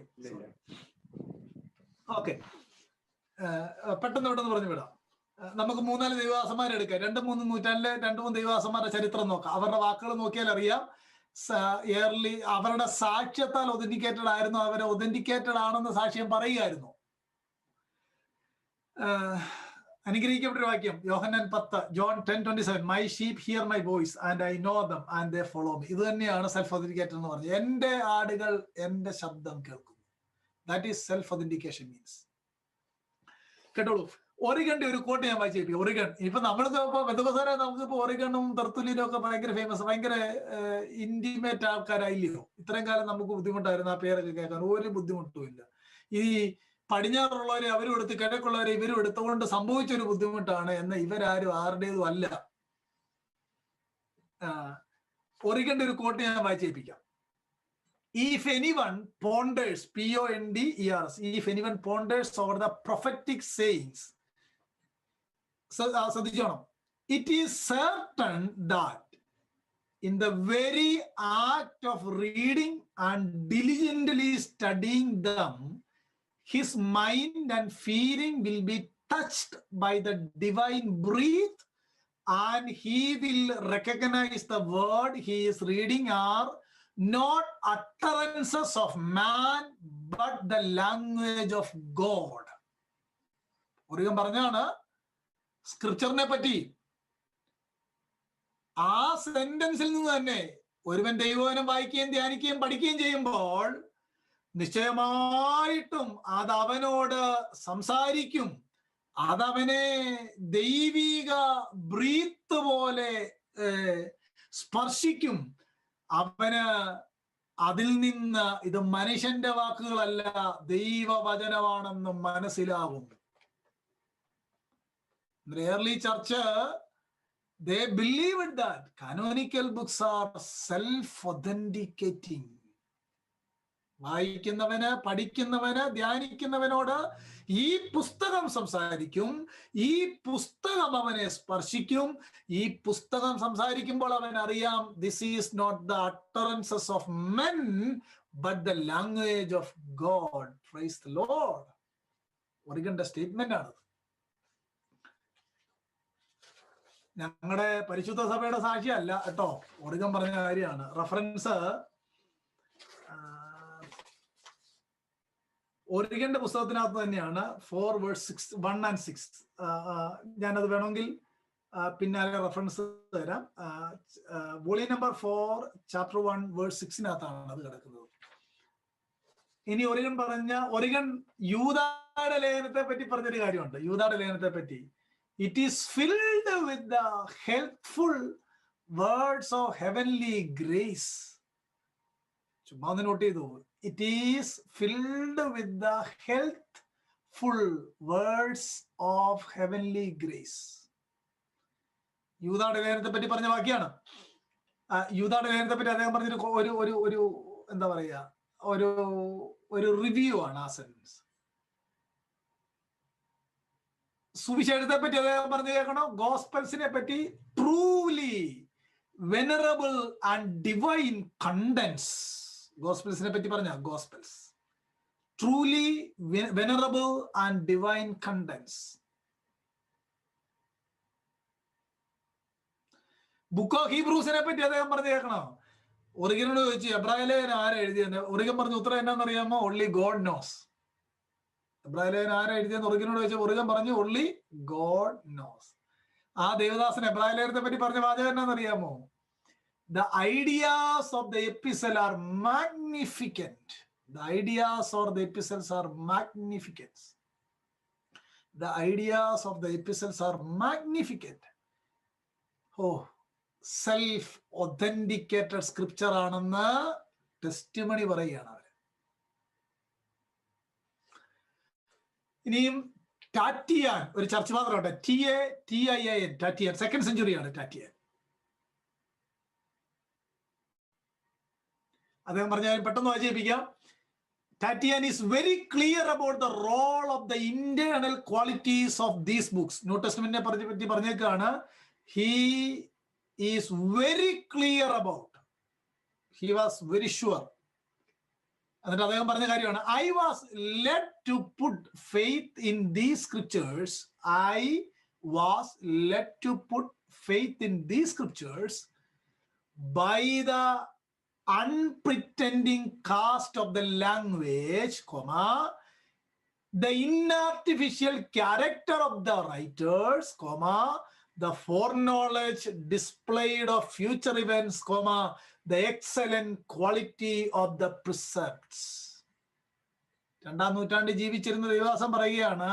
ഓക്കെ, പെട്ടെന്ന് പറഞ്ഞു വിടാം. നമുക്ക് 3-4 ദൈവദാസന്മാരെ എടുക്കാം. 2-3 നൂറ്റാണ്ടിലെ 2-3 ദൈവദാസന്മാരുടെ ചരിത്രം നോക്കാം. അവരുടെ വാക്കുകൾ നോക്കിയാൽ അറിയാം അവരുടെ സാക്ഷ്യത്താൽ ഒതന്റിക്കേറ്റഡ് ആയിരുന്നു. അവരെ ഒതന്റിക്കേറ്റഡ് ആണെന്ന് സാക്ഷ്യം പറയുകയായിരുന്നു. അനുഗ്രഹിക്കപ്പെട്ടൊരു വാക്യം, യോഹന്നാൻ 10, John 10:27, my sheep here my voice and I know them and they follow me. ഇത് തന്നെയാണ് സെൽഫ് ഒതന്റിക്കേറ്റഡ് എന്ന് പറഞ്ഞത്. എന്റെ ആടുകൾ എന്റെ ശബ്ദം കേൾക്കുന്നു. That is self authentication means. കേട്ടോളൂ, ഒറിഗന്റെ ഒരു കോട്ട് ഞാൻ വായിച്ചു കേൾപ്പി. ഒറിഗൺ ഇപ്പൊ നമ്മളിപ്പോ ബന്ധുസാരെ നമുക്കിപ്പോ ഒറിഗണും തെർത്തുലിനും ഒക്കെ ഭയങ്കര ഫേമസ്, ഭയങ്കര ഇന്റിമേറ്റ് ആൾക്കാരായില്ലയോ? ഇത്രയും കാലം നമുക്ക് ബുദ്ധിമുട്ടായിരുന്നു ആ പേരൊക്കെ കേൾക്കാൻ. ഒരു ബുദ്ധിമുട്ടും ഇല്ല. ഈ പടിഞ്ഞാറുള്ളവരെ അവരും എടുത്ത് കിഴക്കുള്ളവരെ ഇവരും എടുത്തുകൊണ്ട് സംഭവിച്ചൊരു ബുദ്ധിമുട്ടാണ്. എന്ന് ഇവരാരും ആരുടേതും അല്ല. ഒറിഗന്റെ ഒരു കോട്ട് ഞാൻ വായിച്ചേൽപ്പിക്കാം. If anyone ponders, P-O-N-D-E-R-S, if anyone ponders over the prophetic sayings, ശ്രദ്ധിച്ചോണം, it is certain that in the very act of reading and diligently studying them, his mind and feeling will be touched by the divine breath, and he will recognize the word he is reading are not utterances of man but the language of God. ഒരിക്കൽ പറഞ്ഞാണ് സ്ക്രിപ്ചറിനെ പറ്റി. ആ സെന്റൻസിൽ നിന്ന് തന്നെ ഒരുവൻ ദൈവവചനം വായിക്കുകയും ധ്യാനിക്കുകയും പഠിക്കുകയും ചെയ്യുമ്പോൾ നിശ്ചയമായിട്ടും അത് അവനോട് സംസാരിക്കും, അതവനെ ദൈവിക ബ്രീത്ത് പോലെ സ്പർശിക്കും. അവന് അതിൽ നിന്ന് ഇത് മനുഷ്യന്റെ വാക്കുകളല്ല, ദൈവവചനമാണെന്ന് മനസ്സിലാവും. Early church, they believed that canonical books are self-authenticating. വായിക്കുന്നവന്, പഠിക്കുന്നവന്, ധ്യാനിക്കുന്നവനോട് ഈ പുസ്തകം സംസാരിക്കും, ഈ പുസ്തകം അവനെ സ്പർശിക്കും. ഈ പുസ്തകം സംസാരിക്കുമ്പോൾ അവൻ അറിയാം, this is not the utterances of men but the language of God. Praise the Lord. ഒറിഗന്റെ സ്റ്റേറ്റ്മെന്റ് ആണ്. ഞങ്ങളുടെ പരിശുദ്ധ സഭയുടെ സാക്ഷിയല്ല കേട്ടോ, ഒറിഗൻ പറഞ്ഞ കാര്യമാണ്. റഫറൻസ് ഒറിഗന്റെ പുസ്തകത്തിനകത്ത് തന്നെയാണ്. 4:1-6. ഞാനത് വേണമെങ്കിൽ പിന്നാലെ റെഫറൻസ് തരാം. വോളിയം നമ്പർ 4 chapter 1:6 അത് കിടക്കുന്നത്. ഇനി ഒറിഗൻ യൂദായുടെ ലേഖനത്തെ പറ്റി പറഞ്ഞൊരു കാര്യമുണ്ട്. യൂദായുടെ ലേഖനത്തെ പറ്റി, it is filled with the helpful words of heavenly grace. ചുമ്മാ ഒന്ന് നോട്ട് ചെയ്തു. It is filled with the helpful words of heavenly grace. യൂദായുടെ ലേഖനത്തെ പറ്റി പറഞ്ഞ വാക്യാണ്. യൂദായുടെ ലേഖനത്തെ പറ്റി അദ്ദേഹം പറഞ്ഞൊരു ഒരു എന്താ പറയാ, ഒരു റിവ്യൂ ആണ് ആ സെൻസ്. സുവിശേഷത്തെ പറ്റി അദ്ദേഹം പറഞ്ഞു കേൾക്കണം. ഗോസ്പൽസിനെ പറ്റി truly venerable and divine contents. ഗോസ്പൽസിനെ പറ്റി പറഞ്ഞ gospels truly venerable and divine contents. Book of ഹീബ്രൂസിനെ പറ്റി അദ്ദേഹം പറഞ്ഞു കേൾക്കണം. ഒറിഗനോട് ചോദിച്ചു, എബ്രായ ലേഖനം ആരാ എഴുതിയെന്ന്? ഒറിഗൻ പറഞ്ഞ ഉത്തരം എന്നാന്നറിയാമോ? Only God nose. എബ്രായ ലേഖനം ആരാ എഴുതിയെന്ന് ഒറിഗനോട് ചോദിച്ചു, ഒറിഗൻ പറഞ്ഞു ഓൺലി ഗോഡ് നോസ്. ആ ദേവദാസൻ എബ്രായ ലേഖനത്തെ പറ്റി പറഞ്ഞ വാചകം എന്നാന്നറിയാമോ? The ideas of the epistle are magnificent. The ideas of the epistles are magnificent. The ideas of the epistles are magnificent. Oh, self-authenticated scripture ആണെന്ന് ടെസ്റ്റിമണി പറയുകയാണ് അവർ. ഇനിയും ടാറ്റിയാൻ ഒരു ചർച്ച് ഫാദറുണ്ട്, TATIAN, ടാറ്റിയാൻ. 2nd century ടാറ്റിയാൻ. അദ്ദേഹം പറഞ്ഞ പെട്ടെന്ന് വായിച്ചേൽപ്പിക്കാം. ടാറ്റിയാൻ is very clear about the role of the internal qualities of these books. New ടെസ്റ്റ്മെന്റിനെ പറ്റി പറഞ്ഞേക്കാണ്. He is very clear about. He was very sure. എന്നിട്ട് അദ്ദേഹം പറഞ്ഞ കാര്യമാണ്, I was led to put faith in these scriptures. I was led to put faith in these scriptures by the unpretending cast of the language, the inartificial character of the writers, the foreknowledge displayed of future events, the excellent quality of the precepts. 2ാം നൂറ്റാണ്ടിൽ ജീവിച്ചിരുന്ന ദേവദാസൻ പറയുകയാണ്,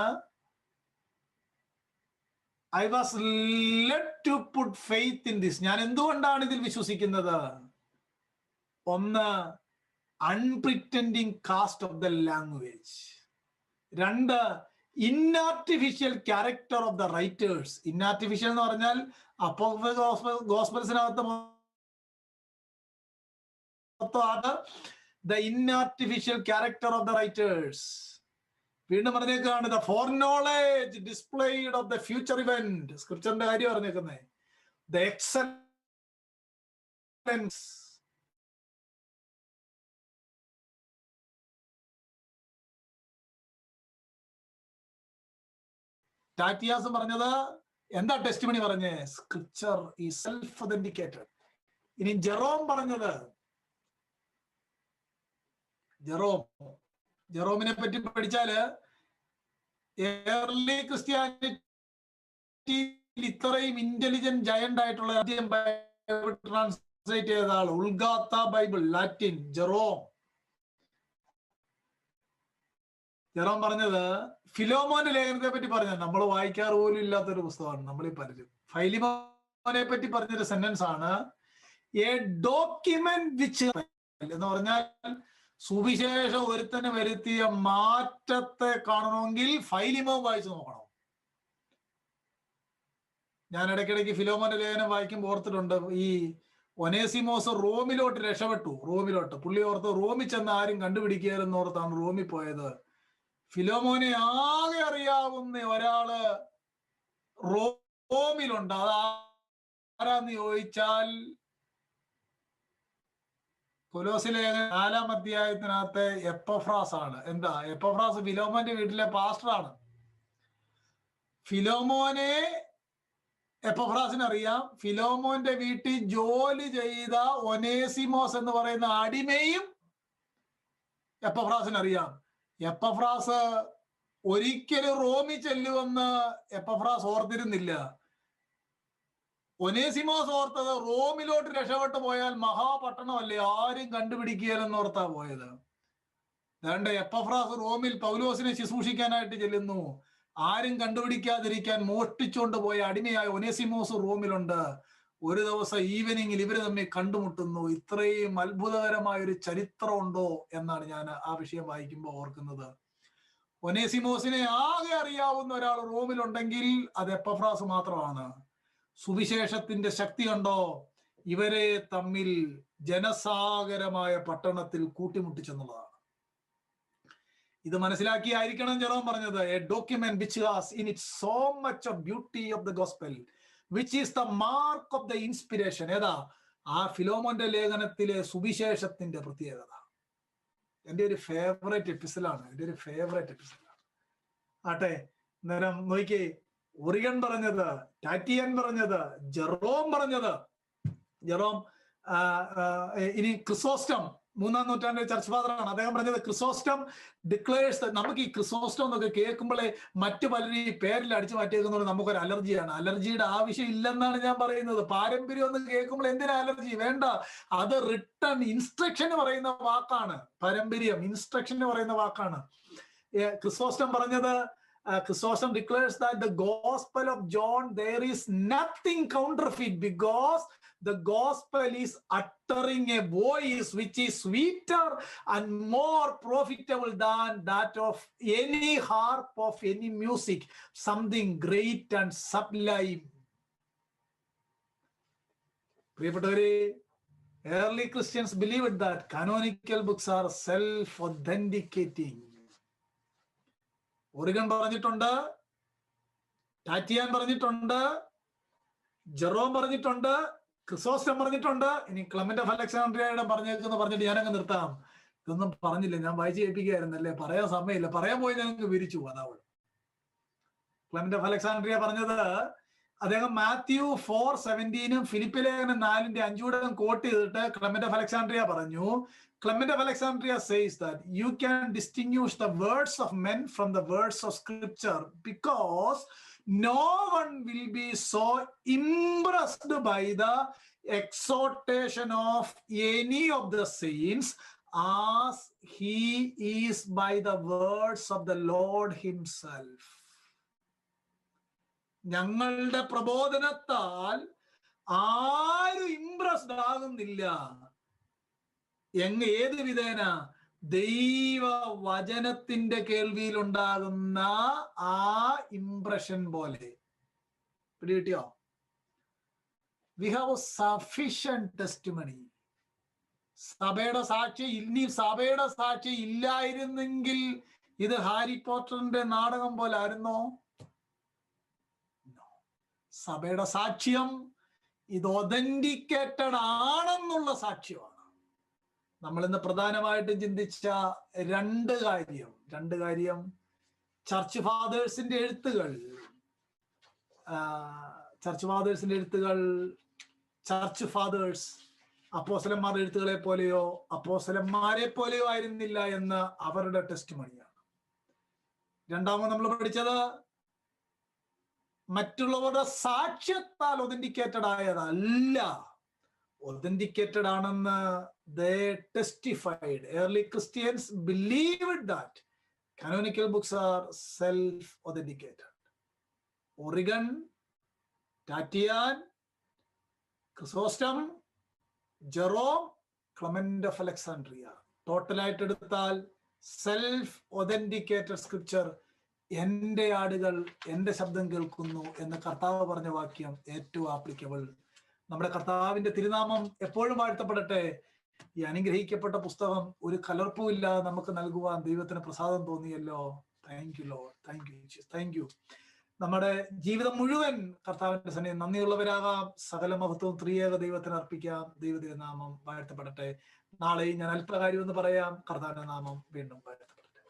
I was led to put faith in this. ഞാൻ എന്തുകൊണ്ടാണ് ഇതിൽ വിശ്വസിക്കുന്നത്? ഒന്ന്, unpretending cast of the language. 2, inartificial character of the writers. Inartificial എന്ന് പറഞ്ഞാൽ ഗോസ്പൽസിനകത്ത് the inartificial character of the writers. വീണ്ടും പറഞ്ഞേക്കാണ്, the foreknowledge displayed of the future event. സ്ക്രിപ്ചറിന്റെ കാര്യം പറഞ്ഞേക്കുന്നേ. The excellence. ടാറ്റിയാസ് പറഞ്ഞത് എന്താ? ടെസ്റ്റിമണി പറഞ്ഞേ, സ്ക്രിപ്ചർ ഈസ് സെൽഫ് ഒതന്റിക്കേറ്റഡ്. ഇനി ജെറോം പറഞ്ഞത്, ജെറോമിനെ പറ്റി പഠിച്ചാല് ഏർലി ക്രിസ്ത്യാനിറ്റി ഇത്രയും ഇന്റലിജന്റ് ജയന്റ് ആയിട്ടുള്ള ആദ്യം ട്രാൻസ്ലേറ്റ് ചെയ്ത ആൾ ഉൾഗാത്ത ബൈബിൾ ലാറ്റിൻ ജെറോം പറഞ്ഞത് ഫിലോമോന്റെ ലേഖനത്തെ പറ്റി പറഞ്ഞ നമ്മൾ വായിക്കാറ് പോലും ഇല്ലാത്തൊരു പുസ്തകമാണ് നമ്മൾ ഈ പലരും. ഫൈലിമോനെ പറ്റി പറഞ്ഞൊരു സെന്റൻസ് ആണ് എ ഡോക്യുമെന്റ് വിച്ച് എന്ന് പറഞ്ഞാൽ സുവിശേഷം ഒരുത്തന് വരുത്തിയ മാറ്റത്തെ കാണണമെങ്കിൽ ഫൈലിമോൻ വായിച്ചു നോക്കണം. ഞാൻ ഇടയ്ക്കിടയ്ക്ക് ഫിലോമോന്റെ ലേഖനം വായിക്കുമ്പോൾ ഓർത്തിട്ടുണ്ട്, ഈ ഒനേസിമോസ് റോമിലോട്ട് രക്ഷപ്പെട്ടു. പുള്ളി ഓർത്ത് റോമിൽ ചെന്ന് ആരും കണ്ടുപിടിക്കുകയെന്ന് ഓർത്താണ് റോമിൽ പോയത്. ഫിലോമോനെ ആകെ അറിയാവുന്ന ഒരാള് റോമിലുണ്ട്. അത് ആരാന്ന് ചോദിച്ചാൽ കൊലോസിലെ 4-ാം അധ്യായത്തിനകത്ത് എപ്പഫ്രാസ് ആണ്. എന്താ എപ്പഫ്രാസ്? ഫിലോമോന്റെ വീട്ടിലെ പാസ്റ്ററാണ്. ഫിലോമോനെ എപ്പഫ്രാസിന് അറിയാം. ഫിലോമോന്റെ വീട്ടിൽ ജോലി ചെയ്ത ഒനേസിമോസ് എന്ന് പറയുന്ന അടിമയും എപ്പഫ്രാസിന് അറിയാം. എപ്പഫ്രാസ് ഒരിക്കലും റോമിൽ ചെല്ലുമെന്ന് എപ്പഫ്രാസ് ഓർത്തിരുന്നില്ല. ഒനേസിമോസ് ഓർത്തത് റോമിലോട്ട് രക്ഷപ്പെട്ടു പോയാൽ മഹാപട്ടണമല്ലേ, ആരും കണ്ടുപിടിക്കുകയെന്ന് ഓർത്താ പോയത്. വേണ്ട, എപ്പഫ്രാസ് റോമിൽ പൗലോസിനെ ശുശ്രൂഷിക്കാനായിട്ട് ചെല്ലുന്നു. ആരും കണ്ടുപിടിക്കാതിരിക്കാൻ മോഷ്ടിച്ചുകൊണ്ട് പോയ അടിമയായ ഒനേസിമോസ് റോമിലുണ്ട്. ഒരു ദിവസം ഈവനിങ്ങിൽ ഇവര് തമ്മിൽ കണ്ടുമുട്ടുന്നു. ഇത്രയും അത്ഭുതകരമായ ഒരു ചരിത്രം ഉണ്ടോ എന്നാണ് ഞാൻ ആ വിഷയം വായിക്കുമ്പോൾ ഓർക്കുന്നത്. ഒനേസിമോസിനെ ആകെ അറിയാവുന്ന ഒരാൾ റോമിലുണ്ടെങ്കിൽ അത് എപ്പഫ്രാസ് മാത്രമാണ്. സുവിശേഷത്തിന്റെ ശക്തി കണ്ടോ, ഇവരെ തമ്മിൽ ജനസാഗരമായ പട്ടണത്തിൽ കൂട്ടിമുട്ടിച്ചെന്നുള്ളതാണ്. ഇത് മനസ്സിലാക്കിയായിരിക്കണം ജെറോം പറഞ്ഞത് A document which has in it so much of beauty of the gospel which is the mark of the inspiration. ഏതാ? ആ ഫിലോമോന്റെ ലേഖനത്തിലെ സുവിശേഷത്തിന്റെ പ്രത്യേകത. എൻ്റെ ഒരു ഫേവറേറ്റ് എപ്പിസോഡാണ്. ആട്ടെ, അന്നേരം നോക്കിയേ, ഒറിഗൺ പറഞ്ഞത്, ടാറ്റിയൻ പറഞ്ഞത്, ജെറോം പറഞ്ഞത്. ഇനി ക്രിസോസ്റ്റം 3-ാം നൂറ്റാണ്ടിലെ ചർച്ച് ഫാദറാണ്. അദ്ദേഹം പറഞ്ഞത് ക്രിസോസ്റ്റം ഡിക്ലെയർസ്. നമുക്ക് ഈ ക്രിസോസ്റ്റം എന്നൊക്കെ കേൾക്കുമ്പോഴേ മറ്റു പലരും ഈ പേരിൽ അടിച്ചു മാറ്റിയേക്കുന്നതുകൊണ്ട് നമുക്കൊരു അലർജിയാണ്. അലർജിയുടെ ആവശ്യം ഇല്ലെന്നാണ് ഞാൻ പറയുന്നത്. പാരമ്പര്യം എന്ന് കേൾക്കുമ്പോൾ എന്തിനാ അലർജി? വേണ്ട, അത് റിട്ടൺ ഇൻസ്ട്രക്ഷൻ പറയുന്ന വാക്കാണ്. പാരമ്പര്യം ഇൻസ്ട്രക്ഷൻ പറയുന്ന വാക്കാണ്. ക്രിസോസ്റ്റം പറഞ്ഞത്, Chrysostom declares that the gospel of John, there is nothing counterfeit because the gospel is uttering a voice which is sweeter and more profitable than that of any harp of any music, something great and sublime. പ്രിയപ്പെട്ടവരെ, early Christians believed that canonical books are self-authenticating. Oregon പറഞ്ഞിട്ടുണ്ട്, ടാറ്റിയാൻ പറഞ്ഞിട്ടുണ്ട്, Jerome പറഞ്ഞിട്ടുണ്ട്, ക്രിസോസ്റ്റം പറഞ്ഞിട്ടുണ്ട്. ഇനി Clement of അലക്സാണ്ട്രിയയുടെ പറഞ്ഞിട്ട് ഞാനങ്ങ് നിർത്താം. ഇതൊന്നും പറഞ്ഞില്ല, ഞാൻ വായിച്ച് കേൾപ്പിക്കുകയായിരുന്നല്ലേ, പറയാൻ സമയമില്ല. പറയാൻ പോയി ഞങ്ങൾക്ക് വിരിച്ചു. അതാവൾ ക്ലെമന്റ് ഓഫ് അലക്സാണ്ട്രിയ പറഞ്ഞത്, അദ്ദേഹം മാത്യു 4:17 ഫിലിപ്പി ലേഖനം 4:5 കോട്ട് ചെയ്തിട്ട് ക്ലെമന്റ് ഓഫ് അലക്സാണ്ട്രിയ പറഞ്ഞു. Clement of Alexandria says that you can distinguish the words of men from the words of scripture because no one will be so impressed by the exhortation of any of the saints as he is by the words of the Lord himself. ഞങ്ങളുടെ പ്രബോധനത്താൽ ആരും impressed ആകുന്നില്ല. ഏത് വിധേന? ദൈവവചനത്തിന്റെ കേൾവിയിൽ ഉണ്ടാകുന്ന ആ impression പോലെ. പിടികിട്ടിയോ? We have sufficient testimony. സഭയുടെ സാക്ഷി, ഇനി സഭയുടെ സാക്ഷി ഇല്ലായിരുന്നെങ്കിൽ ഇത് ഹാരി പോട്ടറിന്റെ നാടകം പോലെ ആയിരുന്നോ? സഭയുടെ സാക്ഷ്യം ഇത് ഒതന്റിക്കേറ്റഡ് ആണെന്നുള്ള സാക്ഷ്യമാണ്. നമ്മൾ ഇന്ന് പ്രധാനമായിട്ടും ചിന്തിച്ച രണ്ട് കാര്യം ചർച്ച് ഫാദേഴ്സിന്റെ എഴുത്തുകൾ, ചർച്ച് ഫാദേഴ്സ് അപ്പോസ്തലന്മാരുടെ എഴുത്തുകളെ പോലെയോ അപ്പോസ്തലന്മാരെ പോലെയോ ആയിരുന്നില്ല എന്ന് അവരുടെ ടെസ്റ്റ് മണിയാണ്. രണ്ടാമത് നമ്മൾ പഠിച്ചത് മറ്റുള്ളവരുടെ സാക്ഷ്യത്താൽ ഒതന്റിക്കേറ്റഡ് ആയതല്ല, ഒതന്റിക്കേറ്റഡ് ആണെന്ന് they testified. Early Christians believed that canonical books are self-authenticated. Origen, Tatian, Chrysostom, Jerome, Clement of Alexandria. ടോട്ടലായിട്ട് എടുത്താൽ സെൽഫ് ഒതന്റിക്കേറ്റഡ് സ്ക്രിപ്ചർ, എൻ്റെ ആടുകൾ എൻ്റെ ശബ്ദം കേൾക്കുന്നു എന്ന് കർത്താവ് പറഞ്ഞ വാക്യം ഏറ്റവും ആപ്ലിക്കബിൾ. നമ്മുടെ കർത്താവിന്റെ തിരുനാമം എപ്പോഴും വാഴ്ത്തപ്പെടട്ടെ. ഈ അനുഗ്രഹിക്കപ്പെട്ട പുസ്തകം ഒരു കലർപ്പും ഇല്ലാതെ നമുക്ക് നൽകുവാൻ ദൈവത്തിന് പ്രസാദം തോന്നിയല്ലോ. Thank you Lord, thank you Jesus, thank you. നമ്മുടെ ജീവിതം മുഴുവൻ കർത്താവിന്റെ സന്നിധിയിൽ നന്ദിയുള്ളവരാകാം. സകല മഹത്വവും ത്രിയേക ദൈവത്തിന് അർപ്പിക്കാം. ദൈവതിരുനാമം വാഴ്ത്തപ്പെടട്ടെ. നാളെയും ഞാൻ അല്പകാര്യം എന്ന് പറയാം. കർത്താവിന്റെ നാമം വീണ്ടും വാഴ്ത്തപ്പെടട്ടെ.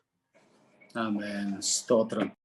ആമേൻ. സ്തോത്രം.